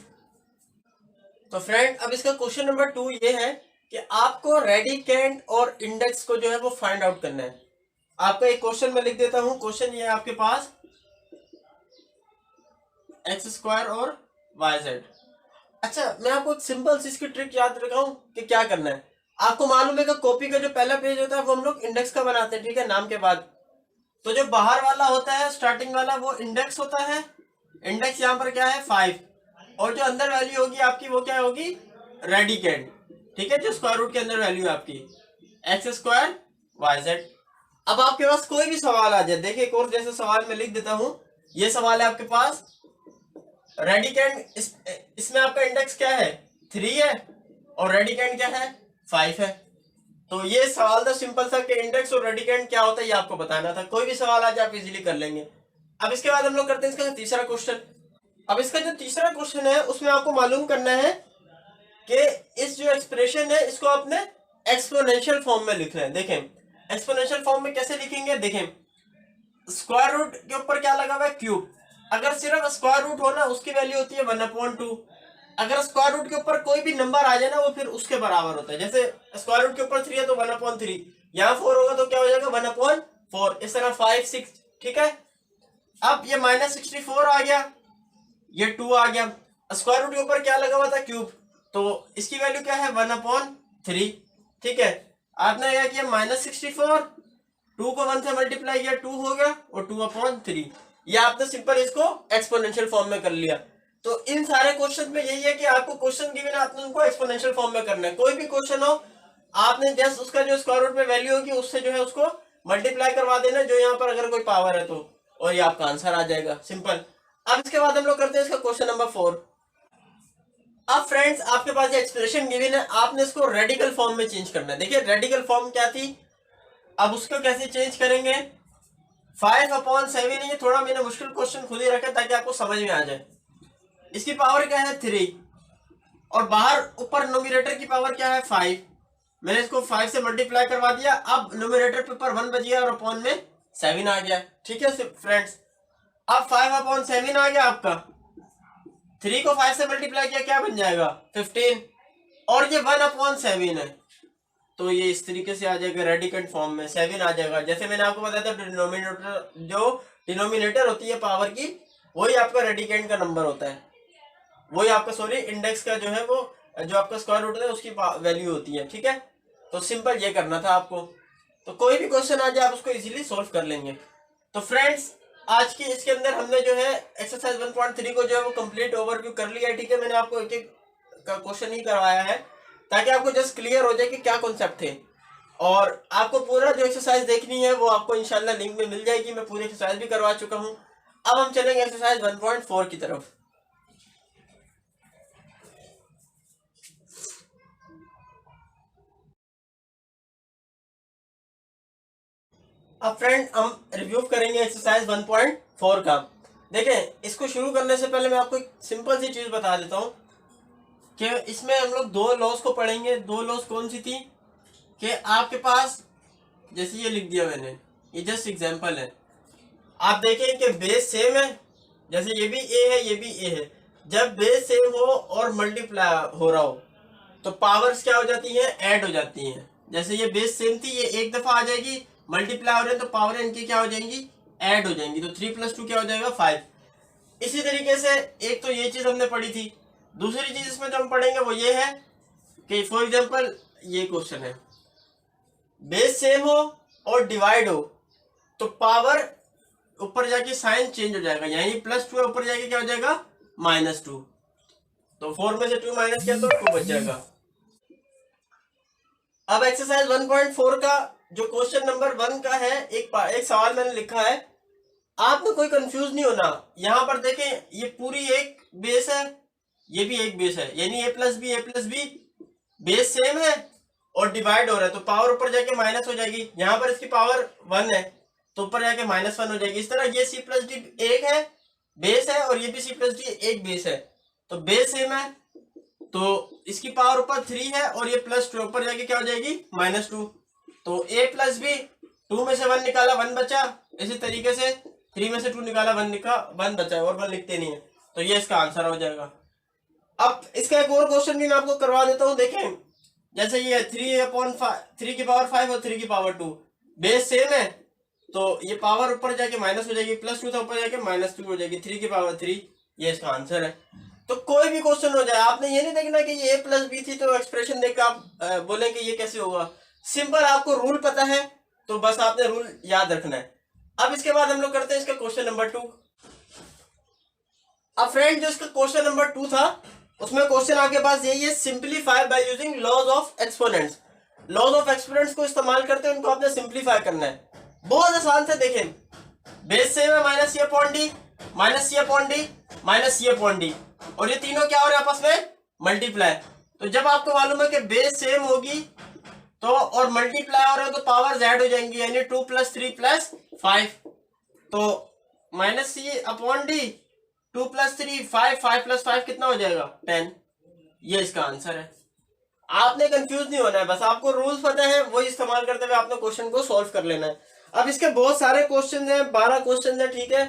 तो फ्रेंड, अब इसका क्वेश्चन नंबर 2 ये है कि आपको रेडिकेंड और इंडेक्स को जो है वो फाइंड आउट करना है। आपका एक क्वेश्चन मैं लिख देता हूं। क्वेश्चन ये है आपके पास, x² और yz। अच्छा, मैं आपको एक सिंपल सी इसकी ट्रिक याद रखाऊं कि क्या करना है। आपको मालूम है कि कॉपी का जो पहला पेज होता है वो हम लोग इंडेक्स का बनाते हैं, ठीक है, नाम के बाद। तो जो बाहर वाला होता है, स्टार्टिंग वाला, वो इंडेक्स होता है। इंडेक्स यहाँ पर क्या है? 5। और जो अंदर वैल्यू होगी आपकी वो क्या होगी? रेडिकेंड, ठीक है, जो स्क्वायर रूट के अंदर वैल्यू है आपकी x² yz। अब आपके पास कोई भी सवाल आ जाए, देखिए एक और जैसे सवाल मैं लिख देता हूं। ये सवाल है आपके पास, रेडिकेंड, इसमें आपका इंडेक्स क्या है? 3 है और रेडिकेंड क्या है? 5 है। तो ये सवाल था सिंपल सा कि इंडेक्स और रेडिकेंड क्या होता है, ये आपको बताना था। कोई भी सवाल आज आप इजीली कर लेंगे। अब इसके बाद हम लोग करते हैं इसका तीसरा क्वेश्चन। अब इसका जो तीसरा क्वेश्चन है उसमें आपको मालूम करना है कि इस जो एक्सप्रेशन है इसको आपने एक्सपोनेंशियल फॉर्म में लिखना है। देखें, एक्सपोनेंशियल फॉर्म में कैसे लिखेंगे? देखें, स्क्वायर रूट के ऊपर क्या लगा हुआ है? क्यूब। अगर सिर्फ स्क्वायर रूट हो ना, उसकी वैल्यू होती है 1/2। अगर स्क्वायर रूट के ऊपर कोई भी नंबर आ जाए ना, वो फिर उसके बराबर होता है। जैसे स्क्वायर रूट के ऊपर 3 है तो 1/3, यहाँ 4 होगा तो क्या हो जाएगा? 1/4। इस तरह 5, 6, ठीक है। अब ये -64 आ गया, ये 2 आ गया। स्क्वायर रूट के ऊपर क्या लगा हुआ था? क्यूब, तो इसकी वैल्यू क्या है? 1/3, ठीक है। आपने क्या किया? -64, 2 को 1 से मल्टीप्लाई किया, 2 हो गया, और 2/3। ये आपने सिंपल इसको एक्सपोनेंशियल फॉर्म में कर लिया। तो इन सारे क्वेश्चन में यही है कि आपको क्वेश्चन गिवन है, आपने उनको एक्सपोनेंशियल फॉर्म में करना है। कोई भी क्वेश्चन हो, आपने जस्ट उसका जो स्क्वायर रूट में वैल्यू होगी उससे जो है उसको मल्टीप्लाई करवा देना, जो यहाँ पर अगर कोई पावर है तो, और ये आपका आंसर आ जाएगा, सिंपल। अब इसके बाद हम लोग करते हैं इसका क्वेश्चन नंबर 4। अब फ्रेंड्स, आपके पास एक्सप्रेशन गिवन है, आपने इसको रेडिकल फॉर्म में चेंज करना है। देखिए, रेडिकल फॉर्म क्या थी, अब उसको कैसे चेंज करेंगे? 5/7, ये थोड़ा मैंने मुश्किल क्वेश्चन खुद ही रखा ताकि आपको समझ में आ जाए। इसकी पावर क्या है? 3, और बाहर ऊपर नोमिनेटर की पावर क्या है? 5। मैंने इसको 5 से मल्टीप्लाई करवा दिया। अब नोमिनेटर पे ऊपर 1 बच गया और अपॉन में 7 आ गया, ठीक है फ्रेंड्स। अब 5/7 आ गया आपका, 3 को 5 से मल्टीप्लाई किया, क्या बन जाएगा? 15, और ये 1/7 है, तो ये इस तरीके से आ जाएगा रेडिकेंड फॉर्म में, 7 आ जाएगा। जैसे मैंने आपको बताया था, डिनोमिनेटर, जो डिनोमिनेटर होती है पावर की, वही आपका रेडिकेंड का नंबर होता है, वही आपका सॉरी इंडेक्स का जो है वो जो आपका स्क्वायर रूट है उसकी वैल्यू होती है। ठीक है, तो सिंपल ये करना था आपको। तो कोई भी क्वेश्चन आ जाए आप उसको इजीली सॉल्व कर लेंगे। तो फ्रेंड्स आज की इसके अंदर हमने जो है एक्सरसाइज 1.3 को जो है वो कंप्लीट ओवरव्यू कर लिया है। ठीक है, मैंने आपको एक एक का क्वेश्चन ही करवाया है ताकि आपको जस्ट क्लियर हो जाए कि क्या कॉन्सेप्ट थे। और आपको पूरा जो एक्सरसाइज देखनी है वो आपको इंशाल्लाह लिंक में मिल जाएगी, मैं पूरी एक्सरसाइज भी करवा चुका हूँ। अब हम चलेंगे एक्सरसाइज 1.4 की तरफ। अब फ्रेंड हम रिव्यू करेंगे एक्सरसाइज 1.4 का। देखें, इसको शुरू करने से पहले मैं आपको एक सिंपल सी चीज बता देता हूँ कि इसमें हम लोग दो लॉस को पढ़ेंगे। दो लॉस कौन सी थी कि आपके पास जैसे ये लिख दिया मैंने, ये जस्ट एग्जांपल है। आप देखें कि बेस सेम है, जैसे ये भी ए है ये भी ए है। जब बेस सेम हो और मल्टीप्लाई हो रहा हो तो पावर्स क्या हो जाती हैं, ऐड हो जाती हैं। जैसे ये बेस सेम थी, ये एक दफा आ जाएगी, मल्टीप्लाई हो रहे हैं तो पावर इनकी क्या हो जाएंगी, ऐड हो जाएंगी। तो 3 + 2 क्या हो जाएगा, 5। इसी तरीके से एक तो ये चीज हमने पढ़ी थी। दूसरी चीज इसमें जो हम पढ़ेंगे वो ये है कि फॉर एग्जाम्पल ये क्वेश्चन है, बेस सेम हो और डिवाइड हो तो पावर ऊपर जाके साइन चेंज हो जाएगा, यानी +2 है ऊपर जाके क्या हो जाएगा, -2। तो 4 में से 2 माइनस किया तो 2 बच जाएगा। अब एक्सरसाइज 1.4 का जो क्वेश्चन नंबर 1 का है, एक सवाल मैंने लिखा है। आपने कोई कंफ्यूज नहीं होना। यहाँ पर देखें, ये पूरी एक बेस है, ये भी एक बेस है, यानी a+b बेस सेम है और डिवाइड हो रहा है तो पावर ऊपर जाके माइनस हो जाएगी। यहाँ पर इसकी पावर 1 है तो ऊपर जाके -1 हो जाएगी। इस तरह ये c+d एक है बेस है और ये भी c+d एक बेस है, तो बेस सेम है तो इसकी पावर ऊपर 3 है और ये +2 ऊपर जाके क्या हो जाएगी, -2। तो a+b 2 में से 1 निकाला 1 बचा, इसी तरीके से 3 में से 2 निकाला 1 बचा और 1 लिखते नहीं है, तो ये इसका आंसर हो जाएगा। अब इसका एक और क्वेश्चन भी मैं आपको करवा देता हूँ। देखें, जैसे ये 3 की पावर 5 और 3 की पावर 2 बेस सेम है तो ये पावर ऊपर जाके माइनस हो जाएगी, +2 था ऊपर जाके -2 हो जाएगी, 3 की पावर 3, ये इसका आंसर है। तो कोई भी क्वेश्चन हो जाए आपने ये नहीं देखना कि ये a+b थी तो एक्सप्रेशन देखकर आप बोले कि ये कैसे होगा। सिंपल आपको रूल पता है तो बस आपने रूल याद रखना है। अब इसके बाद हम लोग करते हैं इसका क्वेश्चन नंबर 2। अब फ्रेंड जो इसका क्वेश्चन नंबर 2 था उसमें क्वेश्चन आपके पास यही है, simplify by using laws of exponents. Laws of exponents को इस्तेमाल करते हैं, उनको आपने सिंप्लीफाई करना है। बहुत आसान से देखें, बेस सेम है -c/d -c/d और ये तीनों क्या हो रहे हैं आपस में, मल्टीप्लाई। तो जब आपको मालूम है कि बेस सेम होगी तो और मल्टीप्लाई हो रहा है तो पावर ऐड हो जाएंगी, यानी 2 + 3 + 5। तो -c/d 2 + 3 5 5 + 5 कितना हो जाएगा, 10। ये इसका आंसर है। आपने कंफ्यूज नहीं होना है, बस आपको रूल्स पता है वही इस्तेमाल करते हुए आपने क्वेश्चन को सॉल्व कर लेना है। अब इसके बहुत सारे क्वेश्चन हैं, 12 क्वेश्चन हैं। ठीक है,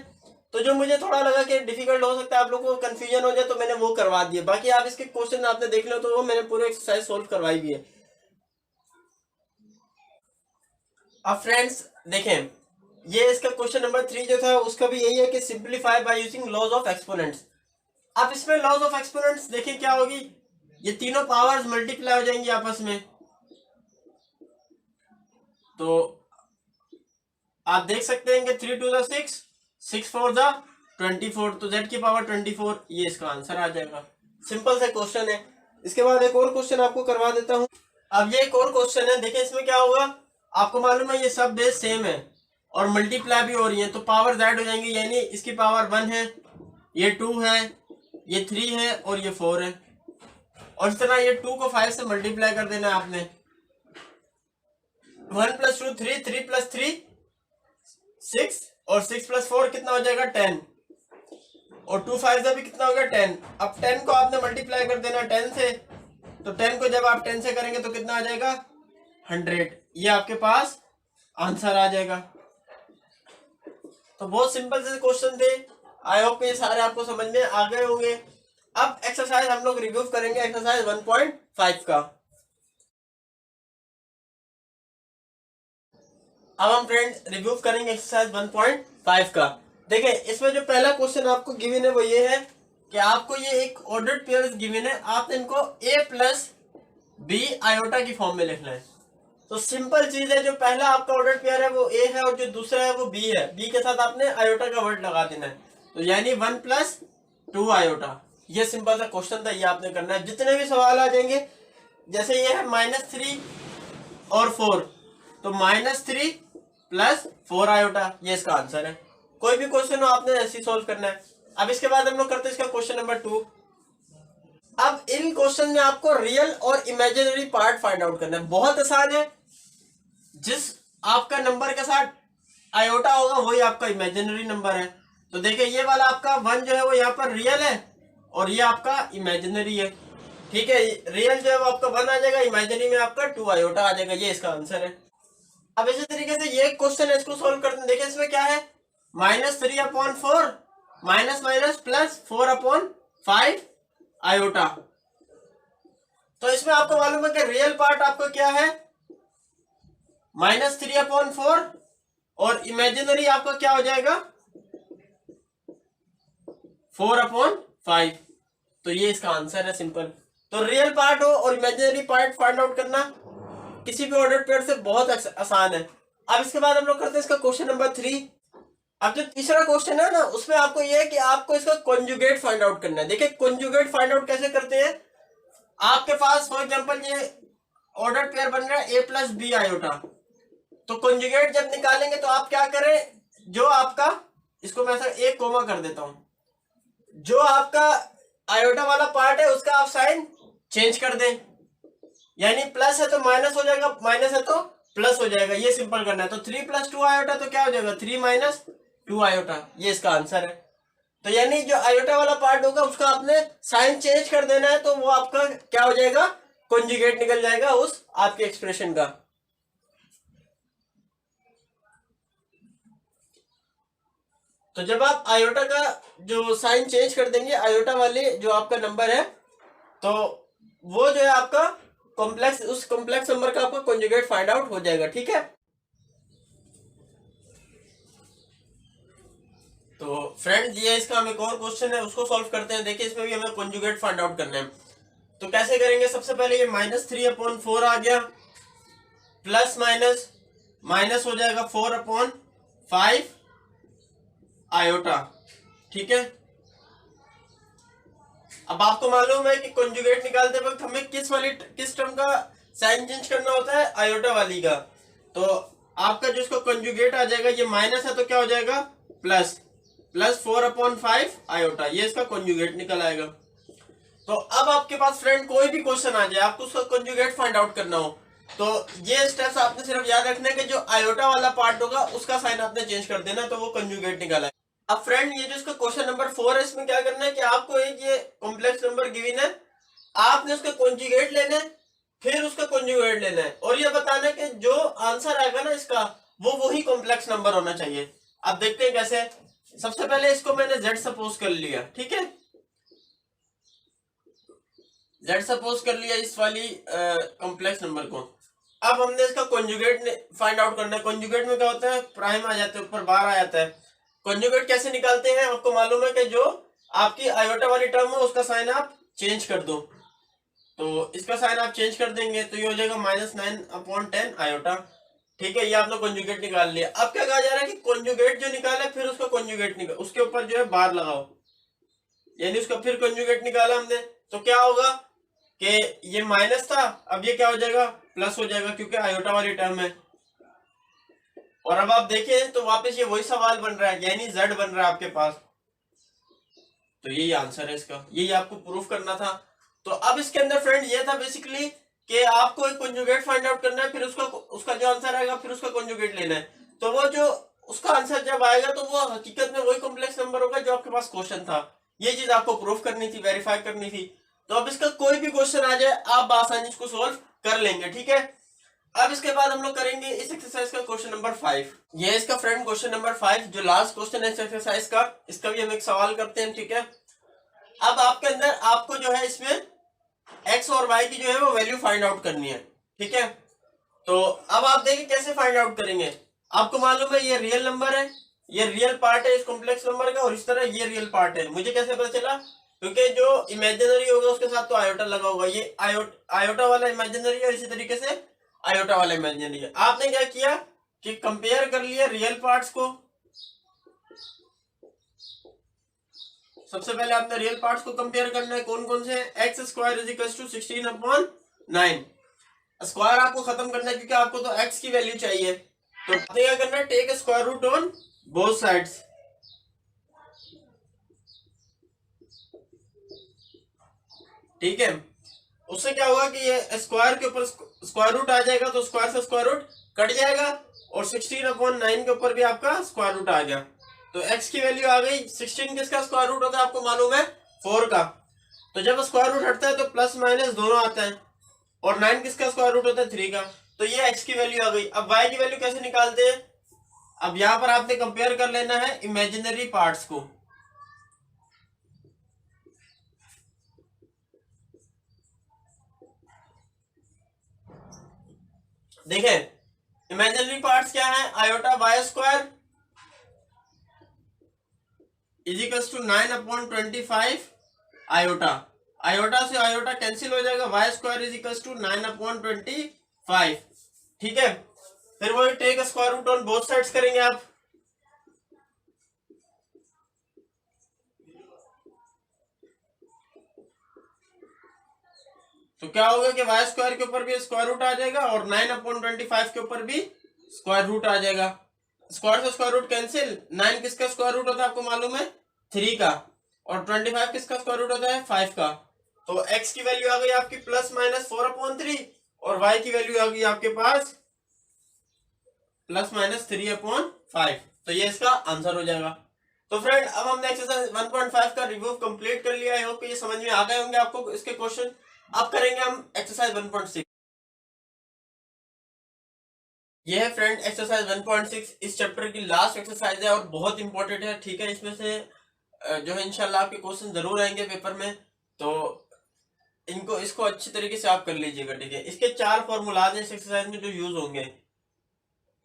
तो जो मुझे थोड़ा लगा कि डिफिकल्ट हो सकता है, आप लोगों को कंफ्यूजन हो जाए, तो मैंने वो करवा दिए। बाकी आप इसके क्वेश्चन आपने देख लो तो वो मैंने पूरे एक्सरसाइज सॉल्व करवाई भी है। अब फ्रेंड्स देखें, ये इसका क्वेश्चन नंबर 3 जो था उसका भी यही है कि simplify by using laws of exponents. अब इसमें लॉज ऑफ एक्सपोनेंट्स देखिए क्या होगी, ये तीनों पावर्स मल्टीप्लाई हो जाएंगी आपस में। तो आप देख सकते हैं कि 3 × 2 = 6, 6 × 4 = 24, तो z की पावर 24, ये इसका आंसर आ जाएगा। सिंपल सा क्वेश्चन है। इसके बाद एक और क्वेश्चन आपको करवा देता हूं। अब ये एक और क्वेश्चन है, देखिए इसमें क्या होगा, आपको मालूम है ये सब बेस सेम है और मल्टीप्लाई भी हो रही है तो पावर ऐड हो जाएंगी, यानी इसकी पावर 1 है, ये 2 है, ये 3 है और ये 4 है। और इस तरह ये 2 को 5 से मल्टीप्लाई कर देना है आपने। 1 + 2 3, 3 + 3 6 और 6 + 4 कितना हो जाएगा, 10 और 2 5 से भी कितना होगा, 10। अब 10 को आपने मल्टीप्लाई कर देना 10 से, तो 10 को जब आप 10 से करेंगे तो कितना आ जाएगा, 100। ये आपके पास आंसर आ जाएगा। तो बहुत सिंपल से क्वेश्चन थे। आई होप ये सारे आपको समझ में आ गए होंगे। अब एक्सरसाइज हम लोग रिव्यू करेंगे एक्सरसाइज 1.5 का। अब हम फ्रेंड्स रिव्यू करेंगे एक्सरसाइज 1.5 का। देखिए इसमें जो पहला क्वेश्चन आपको गिवन है वो ये है कि आपको ये एक ऑर्डर्ड पेयर गिवन है, आपने इनको a प्लस बी आयोटा की फॉर्म में लिखना है। तो सिंपल चीज है, जो पहला आपका ऑर्डर्ड पेयर है वो a है और जो दूसरा है वो b है, b के साथ आपने आयोटा का वर्ड लगा देना है, तो यानी 1 प्लस 2 आयोटा। ये सिंपल सा क्वेश्चन था, ये आपने करना है। जितने भी सवाल आ जाएंगे, जैसे ये है -3 और 4, तो -3 प्लस 4 आयोटा, ये इसका आंसर है। कोई भी क्वेश्चन हो आपने ऐसे सॉल्व करना है। अब इसके बाद हम लोग करते हैं इसका क्वेश्चन नंबर 2। अब इन क्वेश्चन में आपको रियल और इमेजिनरी पार्ट फाइंड आउट करना है। बहुत आसान है, जिस आपका नंबर के साथ आयोटा होगा वही आपका इमेजिनरी नंबर है। तो देखिए ये वाला आपका 1 जो है वो यहाँ पर रियल है और ये आपका इमेजिनरी है, ठीक है। रियल जो है वो आपका 1 आ जाएगा, इमेजिनरी में आपका 2 आयोटा आ जाएगा, ये इसका आंसर है। अब इसी तरीके से ये क्वेश्चन है, इसको सोल्व करते हैं। देखिए इसमें क्या है, -3/4 माइनस माइनस प्लस 4/5 आयोटा। तो इसमें आपको मालूम है कि रियल पार्ट आपको क्या है, -3/4 और इमेजिनरी आपका क्या हो जाएगा 4/5। तो ये इसका आंसर है, सिंपल। तो रियल पार्ट हो और इमेजिनरी पार्ट फाइंड आउट करना किसी भी ऑर्डर पेयर से बहुत आसान है। अब इसके बाद हम लोग करते हैं इसका क्वेश्चन नंबर 3। अब जो तीसरा क्वेश्चन है ना, उसमें आपको ये है कि आपको इसका कॉन्जुगेट फाइंड आउट करना है। देखिए कॉन्जुगेट फाइंड आउट कैसे करते हैं, आपके पास फॉर एग्जांपल ये ऑर्डर पेयर बन रहा है a प्लस बी आयोटा। तो कॉन्जुगेट जब निकालेंगे तो आप क्या करें, जो आपका, इसको मैं ऐसा एक कोमा कर देता हूं, जो आपका आयोटा वाला पार्ट है उसका आप साइन चेंज कर दें, यानी प्लस है तो माइनस हो जाएगा, माइनस है तो प्लस हो जाएगा, ये सिंपल करना है। तो 3 + 2 आयोटा तो क्या हो जाएगा 3 - 2 आयोटा, ये इसका आंसर है। तो यानी जो आयोटा वाला पार्ट होगा उसका आपने साइन चेंज कर देना है, तो वो आपका क्या हो जाएगा, कॉन्जुगेट निकल जाएगा उस आपके एक्सप्रेशन का। तो जब आप आयोटा का जो साइन चेंज कर देंगे, आयोटा वाले जो आपका नंबर है, तो वो जो है आपका कॉम्प्लेक्स, उस कॉम्प्लेक्स नंबर का आपका कॉन्जुगेट फाइंड आउट हो जाएगा, ठीक है। तो फ्रेंड्स ये इसका हम एक और क्वेश्चन है उसको सॉल्व करते हैं। देखिए इसमें भी हमें कॉन्जुगेट फाइंड आउट करना है। तो कैसे करेंगे, सबसे पहले ये -3/4 आ गया, प्लस माइनस माइनस हो जाएगा 4/5 आयोटा, ठीक है। अब आपको मालूम है कि कॉन्जुगेट निकालते वक्त हमें किस टर्म का साइन चेंज करना होता है, आयोटा वाली का। तो आपका जो इसका कॉन्जुगेट आ जाएगा, ये माइनस है तो क्या हो जाएगा प्लस 4/5 आयोटा, ये इसका कॉन्जुगेट निकल आएगा। तो अब आपके पास फ्रेंड कोई भी क्वेश्चन आ जाए, आपको उसका कॉन्जुगेट फाइंड आउट करना हो, तो ये स्टेप्स आपने सिर्फ याद रखना है कि जो आयोटा वाला पार्ट होगा उसका साइन आपने चेंज कर देना, तो वो कॉन्जुगेट निकाला है। अब फ्रेंड ये जो इसका क्वेश्चन नंबर 4 है, इसमें क्या करना है कि आपको एक ये कॉम्प्लेक्स नंबर गिवन है, आपने उसका कॉन्जुगेट लेना है, फिर उसका कॉन्जुगेट लेना है, और ये बताना है कि जो आंसर आएगा ना इसका, वो वही कॉम्प्लेक्स नंबर होना चाहिए। अब देखते हैं कैसे। सबसे पहले इसको मैंने z सपोज कर लिया, ठीक है, z सपोज कर लिया इस वाली कॉम्प्लेक्स नंबर को। अब हमने इसका कॉन्जुगेट फाइंड आउट करना है। कॉन्जुगेट में क्या होता है, प्राइम आ जाता है, ऊपर बार आ जाता है। कॉन्जुगेट कैसे निकालते हैं, आपको मालूम है कि जो आपकी आयोटा वाली टर्म है उसका साइन आप चेंज कर दो, तो इसका साइन आप चेंज कर देंगे तो ये हो जाएगा -9/10 आयोटा, ठीक है। ये आपने कॉन्जुगेट निकाल लिया। अब क्या कहा जा रहा है कि कॉन्जुगेट जो निकाला फिर उसका कॉन्जुगेट निकाल, उसके ऊपर जो है बार लगाओ, यानी उसका फिर कॉन्जुगेट निकाला हमने, तो क्या होगा कि ये माइनस था, अब ये क्या हो जाएगा प्लस हो जाएगा, क्योंकि आयोटा वाली टर्म है। और अब आप देखें तो वापस ये वही सवाल बन रहा है, यानी z बन रहा है आपके पास। तो यही आंसर है इसका, यही आपको प्रूफ करना था। तो अब इसके अंदर फ्रेंड ये था बेसिकली कि आपको एक कॉन्जुगेट फाइंड आउट करना है, फिर उसका जो आंसर आएगा फिर उसका कॉन्जुगेट लेना है। तो वो जो उसका आंसर जब आएगा तो वो हकीकत में वही कॉम्प्लेक्स नंबर होगा जो आपके पास क्वेश्चन था। ये चीज आपको प्रूफ करनी थी, वेरीफाई करनी थी। तो अब इसका कोई भी क्वेश्चन आ जाए आप आसानी इसको सोल्व कर लेंगे, ठीक है। अब इसके बाद हम लोग करेंगे इस एक्सरसाइज का क्वेश्चन नंबर 5। ये इसका फ्रेंड क्वेश्चन नंबर 5 जो लास्ट क्वेश्चन है इस एक्सरसाइज का, इसका भी हम एक सवाल करते हैं, ठीक है। अब आपके अंदर आपको जो है इसमें x और y की जो है वो वैल्यू फाइंड आउट करनी है, ठीक है। तो अब आप देखिए कैसे फाइंड आउट करेंगे। आपको मालूम है ये रियल नंबर है, ये रियल पार्ट है इस कॉम्प्लेक्स नंबर का और इस तरह ये रियल पार्ट है। मुझे कैसे पता चला? क्योंकि जो इमेजिनरी होगा उसके साथ तो आयोटा लगा होगा, ये आयोटा वाला इमेजिनरी है, इसी तरीके से आयोटा वाला इमेजिनरी है। आपने क्या किया कि कंपेयर कर लिया रियल पार्ट्स को। सबसे पहले आपने रियल पार्ट्स को कंपेयर करना है। कौन कौन से? X square is equal to 16/9। Square आपको खत्म करना है क्योंकि आपको तो एक्स की वैल्यू चाहिए। तो आपने क्या करना है? Take square root on both sides. ठीक है, उससे क्या होगा कि ये स्क्वायर के ऊपर स्क्वायर रूट आ जाएगा तो स्क्वायर से स्क्वायर रूट कट जाएगा और 16/9 के ऊपर भी आपका स्क्वायर रूट आ गया। तो x की वैल्यू आ गई। 16 किसका स्क्वायर रूट होता है आपको मालूम है? 4 का। तो जब स्क्वायर रूट हटता है तो प्लस माइनस दोनों आता है और 9 किसका स्क्वायर रूट होता है? 3 का। तो ये x की वैल्यू आ गई। अब y की वैल्यू कैसे निकालते हैं? अब यहां पर आपने कंपेयर कर लेना है इमेजिनरी पार्ट्स को। देखें इमेजिनरी पार्ट्स क्या है? Iota y square is equal to 9/25 iota. Iota से आयोटा कैंसिल हो जाएगा, y square is equal to 9/25। ठीक है, फिर वही take square root on both sides करेंगे आप। तो क्या होगा कि वाई स्क्वायर के ऊपर भी स्क्वायर रूट आ जाएगा और 9/25 के ऊपर भी स्क्वायर रूट आ जाएगा। स्क्वायर से स्क्वायर रूट कैंसिल। 9 किसका स्क्वायर रूट होता है आपको मालूम है? 3 का। और 25 किसका स्क्वायर रूट होता है? 5 का। तो x की वैल्यू आ गई आपकी प्लस माइनस 4/3 और y की वैल्यू आ गई आपके पास प्लस माइनस 3/5। तो ये इसका आंसर हो जाएगा। तो फ्रेंड अब हमने एक्सरसाइज 1.5 का रिव्यू कंप्लीट कर लिया है। होप ये समझ में आ गए होंगे आपको इसके क्वेश्चन। अब करेंगे हम एक्सरसाइज 1.6। ये है फ्रेंड एक्सरसाइज 1.6, इस चैप्टर की लास्ट एक्सरसाइज है और बहुत इंपॉर्टेंट है। ठीक है, इसमें से जो है इंशाल्लाह आपके क्वेश्चन जरूर आएंगे पेपर में, तो इसको अच्छी तरीके से आप कर लीजिएगा। ठीक है, इसके 4 फॉर्मूलाज हैं इस एक्सरसाइज में जो यूज होंगे।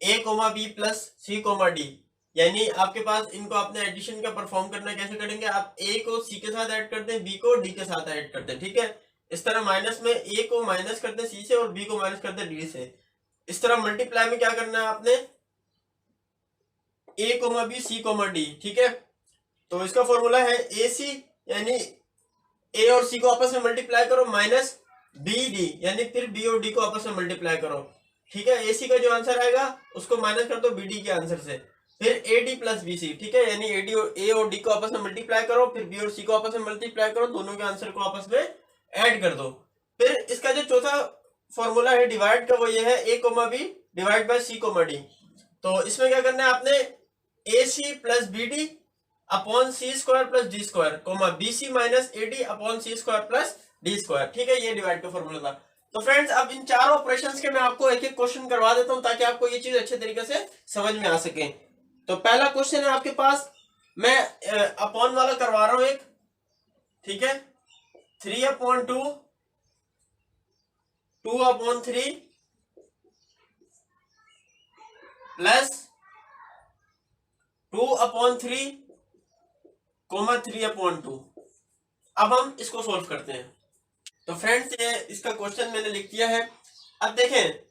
a, b plus c, d, यानी आपके पास इनको अपने एडिशन का परफॉर्म करना कैसे करेंगे? आप a को c के साथ ऐड करते हैं, b को d के साथ ऐड करते हैं। ठीक है, इस तरह माइनस में a को माइनस करते हैं c से और b को माइनस करते हैं d से। इस तरह मल्टीप्लाई में क्या करना है आपने? a, b, c, d। ठीक है, तो इसका फॉर्मूला है ए सी, यानी a और c को आपस में मल्टीप्लाई करो, माइनस बी डी, यानी फिर b और d को आपस में मल्टीप्लाई करो। ठीक है, ए सी का जो आंसर आएगा उसको माइनस कर दो बी डी के आंसर से। फिर a d plus b c. ठीक है, यानी ए और डी को आपस में मल्टीप्लाई करो, फिर बी और सी को आपस में मल्टीप्लाई करो, दोनों के आंसर को आपस में ऐड कर दो। फिर इसका जो चौथा फॉर्मूला है डिवाइड का, वो ये है a, b divide by c, d। तो इसमें क्या करना है आपने? A C plus B D upon C square plus D square, comma B C minus A D upon C square plus D square. ठीक है, ये डिवाइड का फॉर्मूला था। तो फ्रेंड्स अब इन चार ऑपरेशंस के मैं आपको एक एक क्वेश्चन करवा देता हूं ताकि आपको ये चीज अच्छे तरीके से समझ में आ सके। तो पहला क्वेश्चन है आपके पास, मैं अपॉन वाला करवा रहा हूं एक। ठीक है, 3/2, 2/3 प्लस 2/3 कोमा 3/2। अब हम इसको सोल्व करते हैं। तो फ्रेंड्स ये इसका क्वेश्चन मैंने लिख दिया है। अब देखें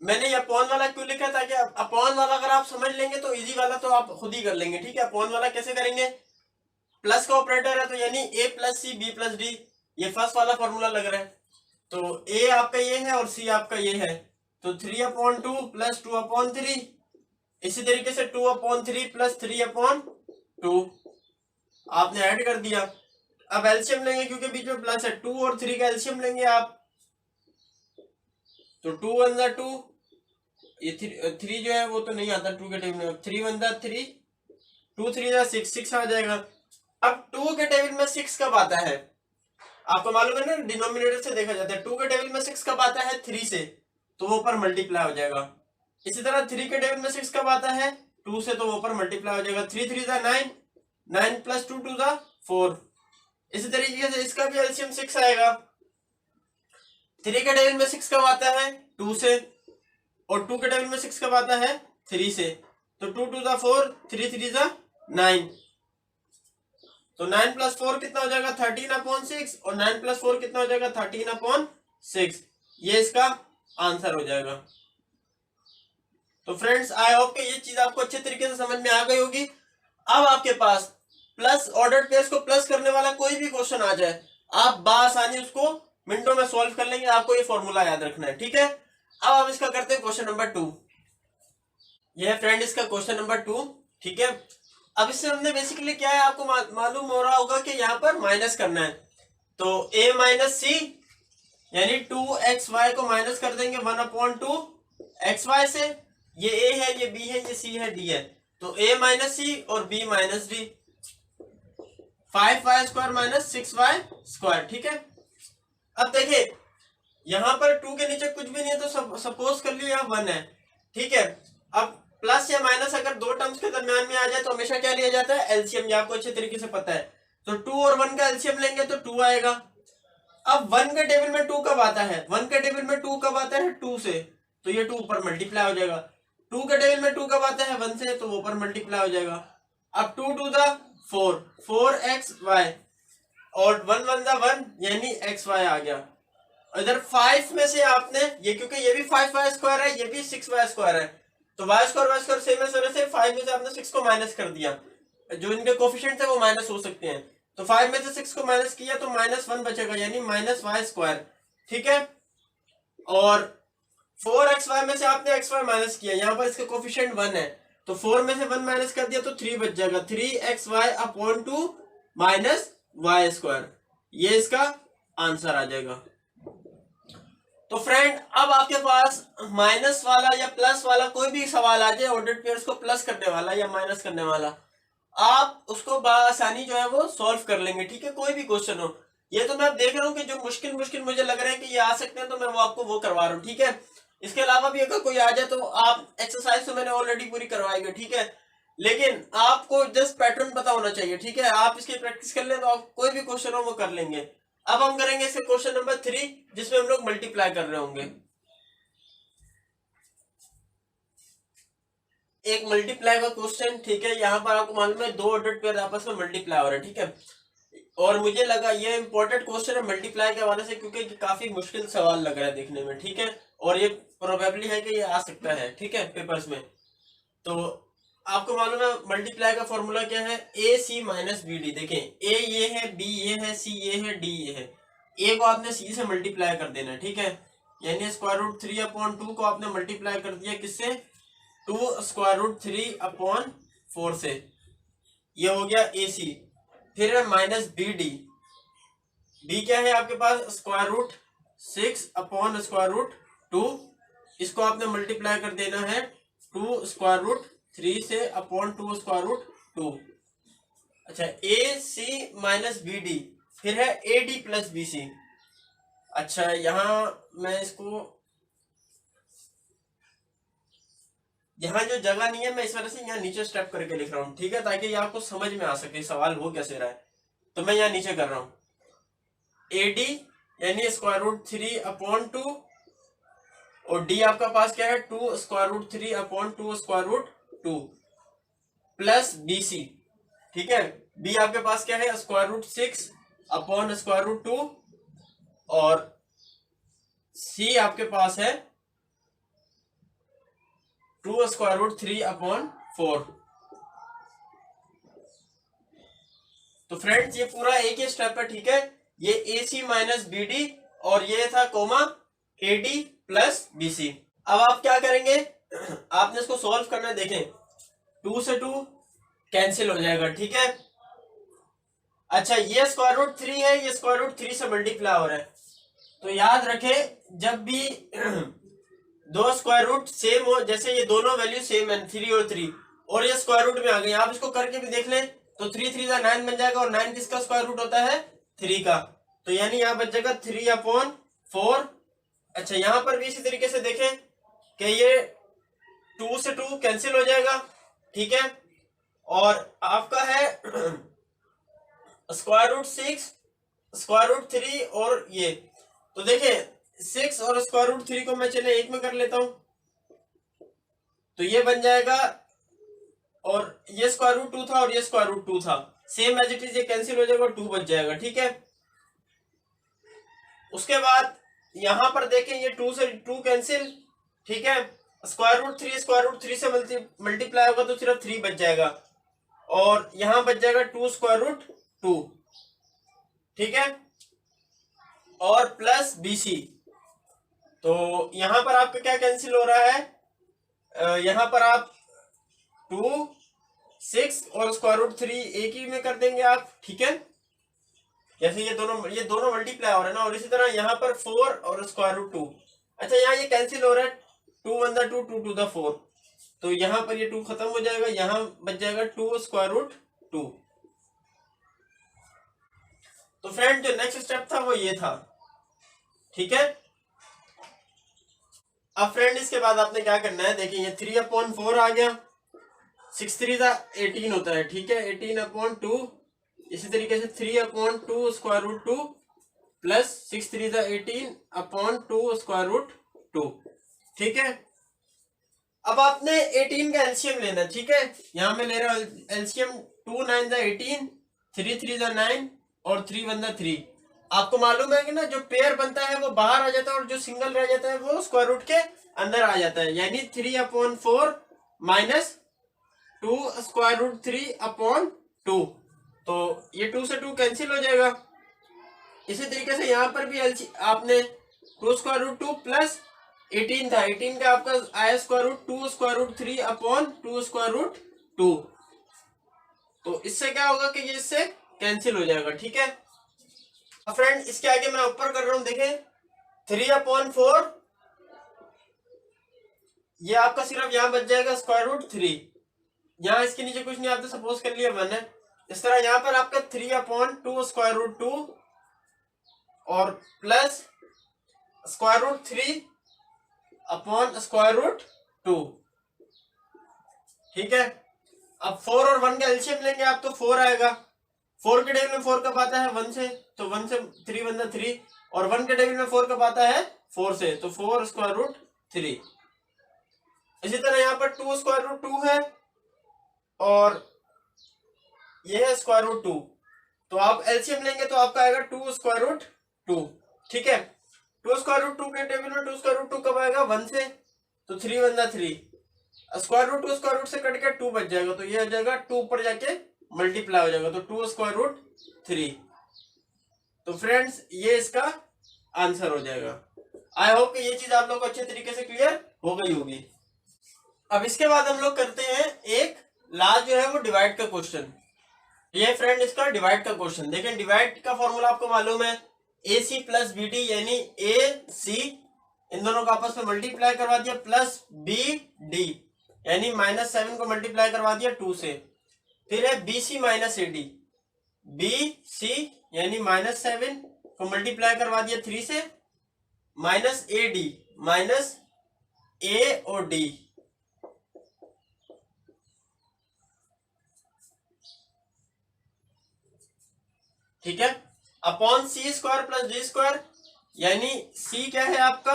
मैंने ये अपॉन वाला क्यों लिखा, ताकि अपॉन वाला अगर आप समझ लेंगे तो इजी वाला तो आप खुद ही कर लेंगे। ठीक है, अपॉन वाला कैसे करेंगे? प्लस का ऑपरेटर है तो यानी a plus c b plus d, ये फर्स्ट वाला फॉर्मूला लग रहा है। तो a आपका ये है और c आपका ये है, तो 3/2 प्लस 2/3। इसी तरीके से 2/3 प्लस 3/2 आपने ऐड कर दिया। अब एलसीएम लेंगे क्योंकि बीच में प्लस है, 2 और 3 का एलसीएम लेंगे आप, तो 2 1 जा 2, ये 3 जो है वो तो नहीं आता 2 के टेबल में, 3 1 जा 3, 2 3 जा 6, 6 आ जाएगा। अब 2 के टेबल में 6 कब आता है? आपको मालूम है ना, डिनोमिनेटर से देखा जाता है। 2 के टेबल में 6 कब आता है? 3 से, तो वो पर मल्टीप्लाई हो जाएगा। इसी तरह 3 के टेबल में 6 कब आता है? 2 से, तो वो पर मल्टीप्लाई हो जाएगा। 3 3 जा 9, 9 प्लस 2 2 जा 4। इसी तरीके से इसका भी एलसीएम 6 आएगा। 3 के टेबल में 6 कब आता है? 2 से, और 2 के टेबल में 6 कब आता है? 3 से, तो 2 2 ज़ा 4, 3 3 ज़ा 9, तो 9 प्लस 4 कितना हो जाएगा 13/6, और 9 प्लस 4 कितना हो जाएगा 13/6। ये इसका आंसर हो जाएगा। तो फ्रेंड्स आई होप कि ये चीज आपको अच्छे तरीके से समझ में आ गई होगी। अब आपके पास प्लस ऑर्डर्ड पेयर्स को प्लस करने वाला कोई भी क्वेश्चन आ जाए, आप बासानी उसको मिनटों में सॉल्व कर लेंगे। आपको ये फॉर्मूला याद रखना है, ठीक है। अब हम इसका करते हैं क्वेश्चन नंबर 2। यह है फ्रेंड इसका क्वेश्चन नंबर 2, ठीक है। अब इससे हमने बेसिकली क्या है, आपको मालूम हो रहा होगा कि यहाँ पर माइनस करना है। तो a माइनस सी यानी 2xy को माइनस कर देंगे 1/2 xy से। ये a है, ये b है, ये c है, d है। तो a माइनस सी और b minus D, 5y² minus 6y², ठीक है। अब देखिए यहां पर 2 के नीचे कुछ भी नहीं है, तो सपोज कर लियो यहाँ 1 है, ठीक है। अब प्लस या माइनस अगर दो टर्म्स के दरमियान में आ जाए तो हमेशा क्या लिया जाता है, एलसीएम। ये आपको अच्छे तरीके से पता है। तो 2 और 1 का एलसीएम लेंगे तो 2 आएगा। अब 1 के टेबल में 2 कब आता है, 1 के टेबल में 2 कब आता है 2 से, तो ये 2 ऊपर मल्टीप्लाई हो जाएगा। 2 के टेबल में 2 कब आता है 1 से, तो वो ऊपर मल्टीप्लाई हो जाएगा। अब 2 2 दा 4, 4xy, और 1 1 दा 1 यानी xy आ गया। इधर 5 में से आपने ये, क्योंकि ये भी 5y² है, ये भी 6y² है, तो y² सेम है, सर से 5 में से आपने 6 को माइनस कर दिया। जो इनके कोफिशिएंट है वो माइनस हो सकते हैं, तो 5 में से 6 को माइनस किया तो -1 बचेगा, यानी -y², ठीक है। और 4xy में से आपने xy माइनस किया, यहाँ पर इसका कोफिशिएंट 1 है, तो 4 में से 1 माइनस कर दिया तो 3 बच जाएगा, 3xy/2 माइनस y²। ये इसका आंसर आ जाएगा। तो फ्रेंड अब आपके पास माइनस वाला या प्लस वाला कोई भी सवाल आ जाए, ऑर्डर्ड पेयर्स को प्लस करने वाला या माइनस करने वाला, आप उसको बआसानी जो है वो सॉल्व कर लेंगे, ठीक है। कोई भी क्वेश्चन हो, ये तो मैं देख रहा हूँ कि जो मुश्किल मुश्किल मुझे लग रहा है कि ये आ सकते हैं, तो मैं वो आपको वो करवा रहा हूँ, ठीक है। इसके अलावा भी अगर कोई आ जाए तो आप एक्सरसाइज तो मैंने ऑलरेडी पूरी करवाई है, ठीक है, लेकिन आपको जस्ट पैटर्न पता होना चाहिए, ठीक है। आप इसकी प्रैक्टिस कर लें तो आप कोई भी क्वेश्चन हो वो कर लेंगे। अब हम करेंगे इसके क्वेश्चन नंबर 3, जिसमें हम लोग मल्टीप्लाई कर रहे होंगे। एक मल्टीप्लाई का क्वेश्चन, ठीक है। यहाँ पर आपको मालूम है दो ऑर्डर्ड पेयर आपस में मल्टीप्लाई हो रहे हैं, ठीक है। और मुझे लगा ये इंपॉर्टेंट क्वेश्चन है मल्टीप्लाई के हवाले से, क्योंकि काफी मुश्किल सवाल लग रहा है देखने में, ठीक है। और ये प्रोबेबली है कि ये आ सकता है, ठीक है, पेपर्स में। तो आपको मालूम है मल्टीप्लाई का फॉर्मूला क्या है, ए सी माइनस बी डी। देखें ए ये है, बी ये है, सी ये है, डी ये है। ए को आपने सी से मल्टीप्लाई कर देना, ठीक है, यानी √3/2 को आपने मल्टीप्लाई कर दिया किससे, 2 √3/4 से। ये हो गया ए सी। फिर है माइनस बी डी। बी क्या है आपके पास, √6/√2। इसको आपने मल्टीप्लाई कर देना है 2 √3 से /2 √2। अच्छा a c minus b d, फिर है a d plus b c. अच्छा यहां मैं इसको, यहाँ जो जगह नहीं है मैं इस वजह से यहाँ नीचे स्टेप करके लिख रहा हूँ, ठीक है, ताकि ये आपको समझ में आ सके सवाल हो कैसे रहा है। तो मैं यहाँ नीचे कर रहा हूँ ए डी यानी √3/2, और डी आपका पास क्या है 2 √3/2 √2 प्लस बी सी, ठीक है। बी आपके पास क्या है √6/√2, और सी आपके पास है 2 √3/4। तो फ्रेंड्स ये पूरा एक ही स्टेप है, ठीक है। ये a c minus b d, और ये था comma a d plus b c. अब आप क्या करेंगे, आपने इसको सॉल्व करना है। देखें 2 से 2 कैंसिल हो जाएगा, ठीक है। अच्छा ये √3 है, ये √3 से मल्टीप्लाई हो रहा है, तो याद रखें जब भी दो स्क्वायर रूट सेम हो, जैसे ये दोनों वैल्यू सेम है 3 और 3, और ये स्क्वायर रूट में आ गई, आप इसको करके भी देख लें तो 3 3 का 9 बन जाएगा, और 9 किसका स्क्वायर रूट होता है 3 का, तो यानी यहाँ बच जाएगा 3/4। अच्छा यहाँ पर भी इसी तरीके से देखें कि ये 2 से 2 कैंसिल हो जाएगा, ठीक है, और आपका है √6 √3 और ये, तो देखें 6 और √3 को मैं चले एक में कर लेता हूं, तो ये बन जाएगा और ये स्क्वायर रूट 2 था और ये स्क्वायर रूट 2 था, सेम एज इट इज, ये कैंसिल हो जाएगा, 2 बच जाएगा। ठीक है, उसके बाद यहां पर देखें ये 2 से 2 कैंसिल। ठीक है, स्क्वायर रूट 3 से मल्टीप्लाई होगा तो सिर्फ 3 बच जाएगा, और यहां बच जाएगा 2 स्क्वायर रूट 2। ठीक है, और प्लस BC, तो यहां पर आपका क्या कैंसिल हो रहा है, यहां पर आप 2 6 और स्क्वायर रूट 3 एक ही में कर देंगे आप। ठीक है, जैसे ये दोनों मल्टीप्लाई हो रहे हैं ना, और इसी तरह यहाँ पर 4 और स्क्वायर रूट 2। अच्छा, यहाँ ये कैंसिल हो रहा है, 2 1 2 2 2 4, तो यहाँ पर ये 2 खत्म हो जाएगा, यहाँ बच जाएगा 2 स्क्वायर रूट 2। तो फ्रेंड जो नेक्स्ट स्टेप था वो ये था। ठीक है, अब फ्रेंड इसके बाद आपने क्या करना है, देखिए ये 3/4 आ गया, 6 3 18 होता है। ठीक है, 18/2, इसी तरीके से 3/2 स्क्वायर रूट 2 प्लस 6 3 18/2 स्क्वायर रूट 2। ठीक है, अब आपने 18 का एलसीएम लेना है। ठीक है, यहां में ले रहा हूं एलसीएम, 2 9 18, 3 3 9 और 3 1 3। आपको मालूम है कि ना, जो पेयर बनता है वो बाहर आ जाता है और जो सिंगल रह जाता है वो स्क्वायर रूट के अंदर आ जाता है, यानी 3/4 माइनस 2 स्क्वायर रूट 3/2, तो ये 2 से 2 कैंसिल हो जाएगा। इसी तरीके से यहाँ पर भी आपने 2 स्क्वायर रूट 2 प्लस 18 था, 18 का आपका आया square root 2 square root 3/2 square root 2, तो इससे क्या होगा कि ये इससे कैंसिल हो जाएगा। ठीक है, अब फ्रेंड इसके आगे मैं ऊपर कर रहा हूं, देखें 3/4, ये आपका सिर्फ यहाँ बच जाएगा स्क्वायर रूट 3, यहाँ इसके नीचे कुछ नहीं आता, सपोज कर लिया मैंने। इस तरह यहाँ पर आपका 3/2 स्क्वायर रूट 2 और plus square root 3 upon square root 2। ठीक है, अब 4 और 1 का एलसीएम लेंगे आप तो 4 आएगा, 4 के टेबल में 4 कब आता है 1 से, तो 1 से 3 1 3, और 1 के टेबल में 4 कब आता है 4 से, तो 4 स्क्वायर रूट 3। इसी तरह यहाँ पर 2 स्क्वायर रूट 2 है और यह है स्क्वायर रूट 2, तो आप एलसीएम लेंगे तो आपका आएगा 2 स्क्वायर रूट 2। ठीक है, 2 स्क्वायर रूट 2 के टेबल में 2 स्क्वायर रूट 2 कब आएगा 1 से, तो 3 1 3, स्क्वायर रूट 2 स्क्वायर रूट से कट के 2 बच जाएगा, तो ये हो जाएगा 2 ऊपर जाके मल्टीप्लाई हो जाएगा, तो 2 स्क्वायर रूट 3। तो फ्रेंड्स ये इसका आंसर हो जाएगा। आई होप कि ये चीज आप लोग को अच्छे तरीके से क्लियर हो गई होगी। अब इसके बाद हम लोग करते हैं एक लास्ट जो है वो डिवाइड का क्वेश्चन। ये फ्रेंड इसका डिवाइड का क्वेश्चन, देखें डिवाइड का फॉर्मूला आपको मालूम है, AC प्लस BD, यानी AC इन दोनों को आपस में मल्टीप्लाई करवा दिया, प्लस BD यानी -7 को मल्टीप्लाई करवा दिया 2 से, फिर है BC माइनस AD, BC यानी -7 को मल्टीप्लाई करवा दिया 3 से, माइनस AD माइनस A और D। ठीक है, upon C square plus D square, यानी C क्या है आपका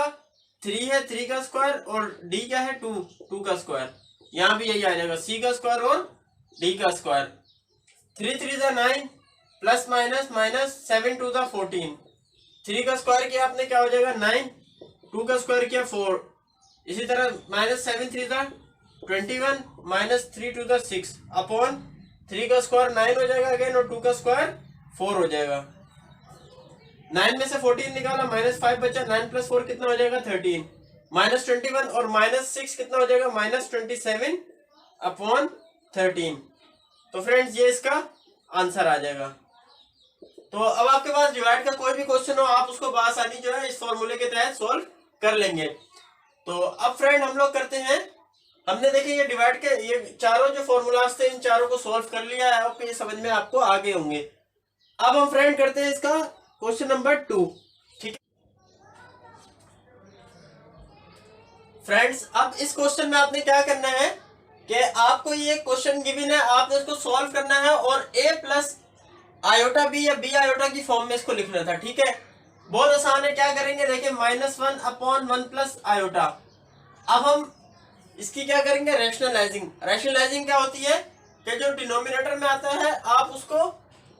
3 है, 3 का स्क्वायर, और D क्या है 2, 2 का स्क्वायर, यहां भी यही आ जाएगा C का स्क्वायर और D का स्क्वायर। 3 3 9 प्लस माइनस माइनस 7 2 14, 3 का स्क्वायर किया आपने क्या हो जाएगा 9, 2 का स्क्वायर किया 4, इसी तरह -7 3 21 माइनस 3 2 6 अपॉन 3 का स्क्वायर 9 हो जाएगा अगेन, और 2 का स्क्वायर 4 हो जाएगा। 9 में से 14 निकाला, -5 बचा, 9 प्लस 4 कितना हो जाएगा 13, -21 और -6 कितना हो जाएगा -27 अपॉन 13। तो फ्रेंड्स ये इसका आंसर आ जाएगा। तो अब आपके पास डिवाइड का कोई भी क्वेश्चन हो, आप उसको आसानी जो है इस फॉर्मूले के तहत सॉल्व कर लेंगे। तो अब फ्रेंड हम लोग करते हैं, हमने देखे ये डिवाइड के ये चारों जो फॉर्मूलाज थे इन चारों को सॉल्व कर लिया है, आपको ये समझ में आपको आ गए होंगे। अब हम फ्रेंड करते हैं इसका क्वेश्चन नंबर 2। ठीक है फ्रेंड्स, अब इस क्वेश्चन में आपने क्या करना है कि आपको ये क्वेश्चन गिवन है, आपने इसको सॉल्व करना है और a प्लस आयोटा b या b आयोटा की फॉर्म में इसको लिखना था। ठीक है, बहुत आसान है, क्या करेंगे देखिए -1 अपॉन 1 प्लस आयोटा। अब हम इसकी क्या करेंगे, रैशनलाइजिंग। रैशनलाइजिंग क्या होती है कि जो डिनोमिनेटर में आता है आप उसको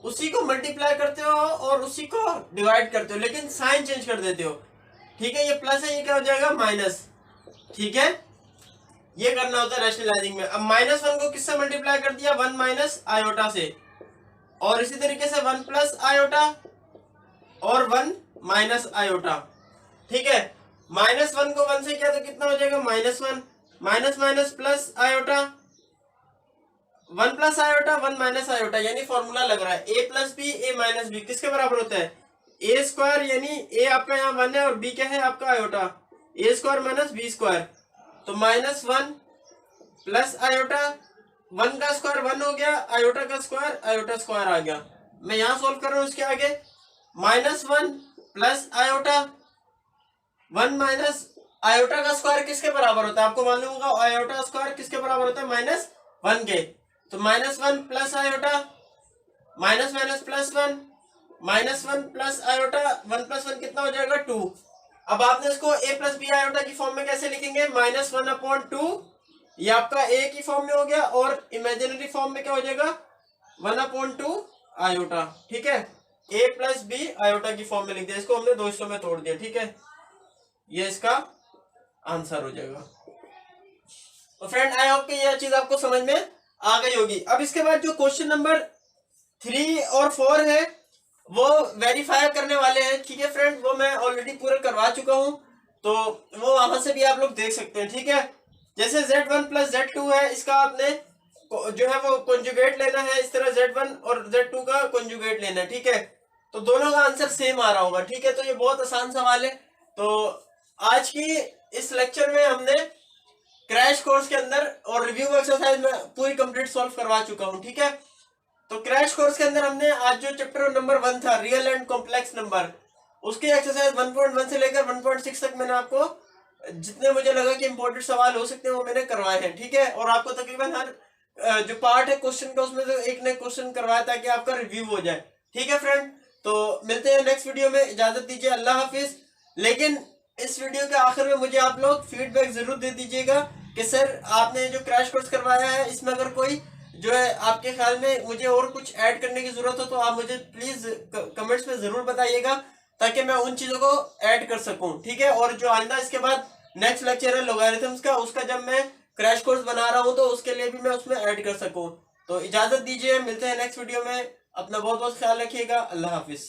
उसी को मल्टीप्लाई करते हो और उसी को डिवाइड करते हो, लेकिन साइन चेंज कर देते हो। ठीक है, ये प्लस है, ये क्या हो जाएगा माइनस। ठीक है, ये करना होता है रैशनलाइजिंग में। अब -1 को किससे मल्टीप्लाई कर दिया, 1 माइनस आयोटा से, और इसी तरीके से 1 प्लस आयोटा और 1 माइनस आयोटा। ठीक है, -1 को 1 से किया तो कितना हो जाएगा, -1, minus minus plus iota, 1 plus iota 1 minus iota, यानी फॉर्मूला लग रहा है a plus b a minus b किसके बराबर होता है, ए स्क्वायर, यानी a आपका यहाँ 1 है और b क्या है आपका आयोटा, ए स्क्वायर माइनस बी स्क्वायर। तो -1 प्लस आयोटा, 1 का स्क्वायर 1 हो गया, आयोटा का स्क्वायर आयोटा स्क्वायर आ गया। मैं यहाँ सोल्व कर रहा हूँ इसके आगे, -1 प्लस आयोटा 1 माइनस आयोटा का स्क्वायर किसके बराबर होता है, आपको मालूम होगा, आयोटा स्क्वायर किसके बराबर होता है, -1 के। तो -1 plus iota, minus minus plus 1, -1 plus iota, 1 plus 1 कितना हो जाएगा 2। अब आपने इसको a प्लस बी आयोटा की फॉर्म में कैसे लिखेंगे, -1/2, ये आपका a की फॉर्म में हो गया, और इमेजिनरी फॉर्म में क्या हो जाएगा 1/2 आयोटा। ठीक है, a प्लस बी आयोटा की फॉर्म में लिख दिया, इसको हमने दो हिस्सों में तोड़ दिया। ठीक है, ये इसका आंसर हो जाएगा। तो फ्रेंड आई होप कि यह चीज आपको समझ में आ गई होगी। अब इसके बाद जो क्वेश्चन नंबर 3 और 4 है वो वेरीफाई करने वाले हैं। ठीक है फ्रेंड, वो मैं ऑलरेडी पूरा करवा चुका हूं, तो वो वहां से भी आप लोग देख सकते हैं। ठीक है, जैसे Z1 प्लस Z2 है, इसका आपने जो है वो कॉन्जुगेट लेना है, इस तरह Z1 और Z2 का कॉन्जुगेट लेना है। ठीक है, तो दोनों का आंसर सेम आ रहा होगा। ठीक है, तो ये बहुत आसान सवाल है। तो आज की इस लेक्चर में हमने क्रैश कोर्स के अंदर और रिव्यू एक्सरसाइज में पूरी कंप्लीट सॉल्व करवा चुका हूं। ठीक है, तो क्रैश कोर्स के अंदर हमने आज जो चैप्टर नंबर 1 था, रियल एंड कॉम्प्लेक्स नंबर, उसकी एक्सरसाइज 1.1 से लेकर 1.6 तक मैंने आपको जितने मुझे लगा कि इंपॉर्टेंट सवाल हो सकते हैं वो मैंने करवाए हैं। ठीक है, और आपको तकरीबन हर जो पार्ट है क्वेश्चन का उसमें से एक ने क्वेश्चन करवाया ताकि आपका रिव्यू हो जाए। ठीक है फ्रेंड, तो मिलते हैं नेक्स्ट वीडियो में, इजाजत दीजिए, अल्लाह हाफिज। लेकिन इस वीडियो के आखिर में मुझे आप लोग फीडबैक जरूर दे दीजिएगा कि सर आपने जो क्रैश कोर्स करवाया है इसमें अगर कोई जो है आपके ख्याल में मुझे और कुछ ऐड करने की जरूरत हो तो आप मुझे प्लीज कमेंट्स में जरूर बताइएगा ताकि मैं उन चीजों को ऐड कर सकूं। ठीक है, और जो आइंदा इसके बाद नेक्स्ट लेक्चर है लॉगरिथम्स का, उसका जब मैं क्रैश कोर्स बना रहा हूं तो उसके लिए भी मैं उसमें ऐड कर सकूं। तो इजाजत दीजिए, मिलते हैं नेक्स्ट वीडियो में, अपना बहुत बहुत ख्याल रखिएगा, अल्लाह हाफिज।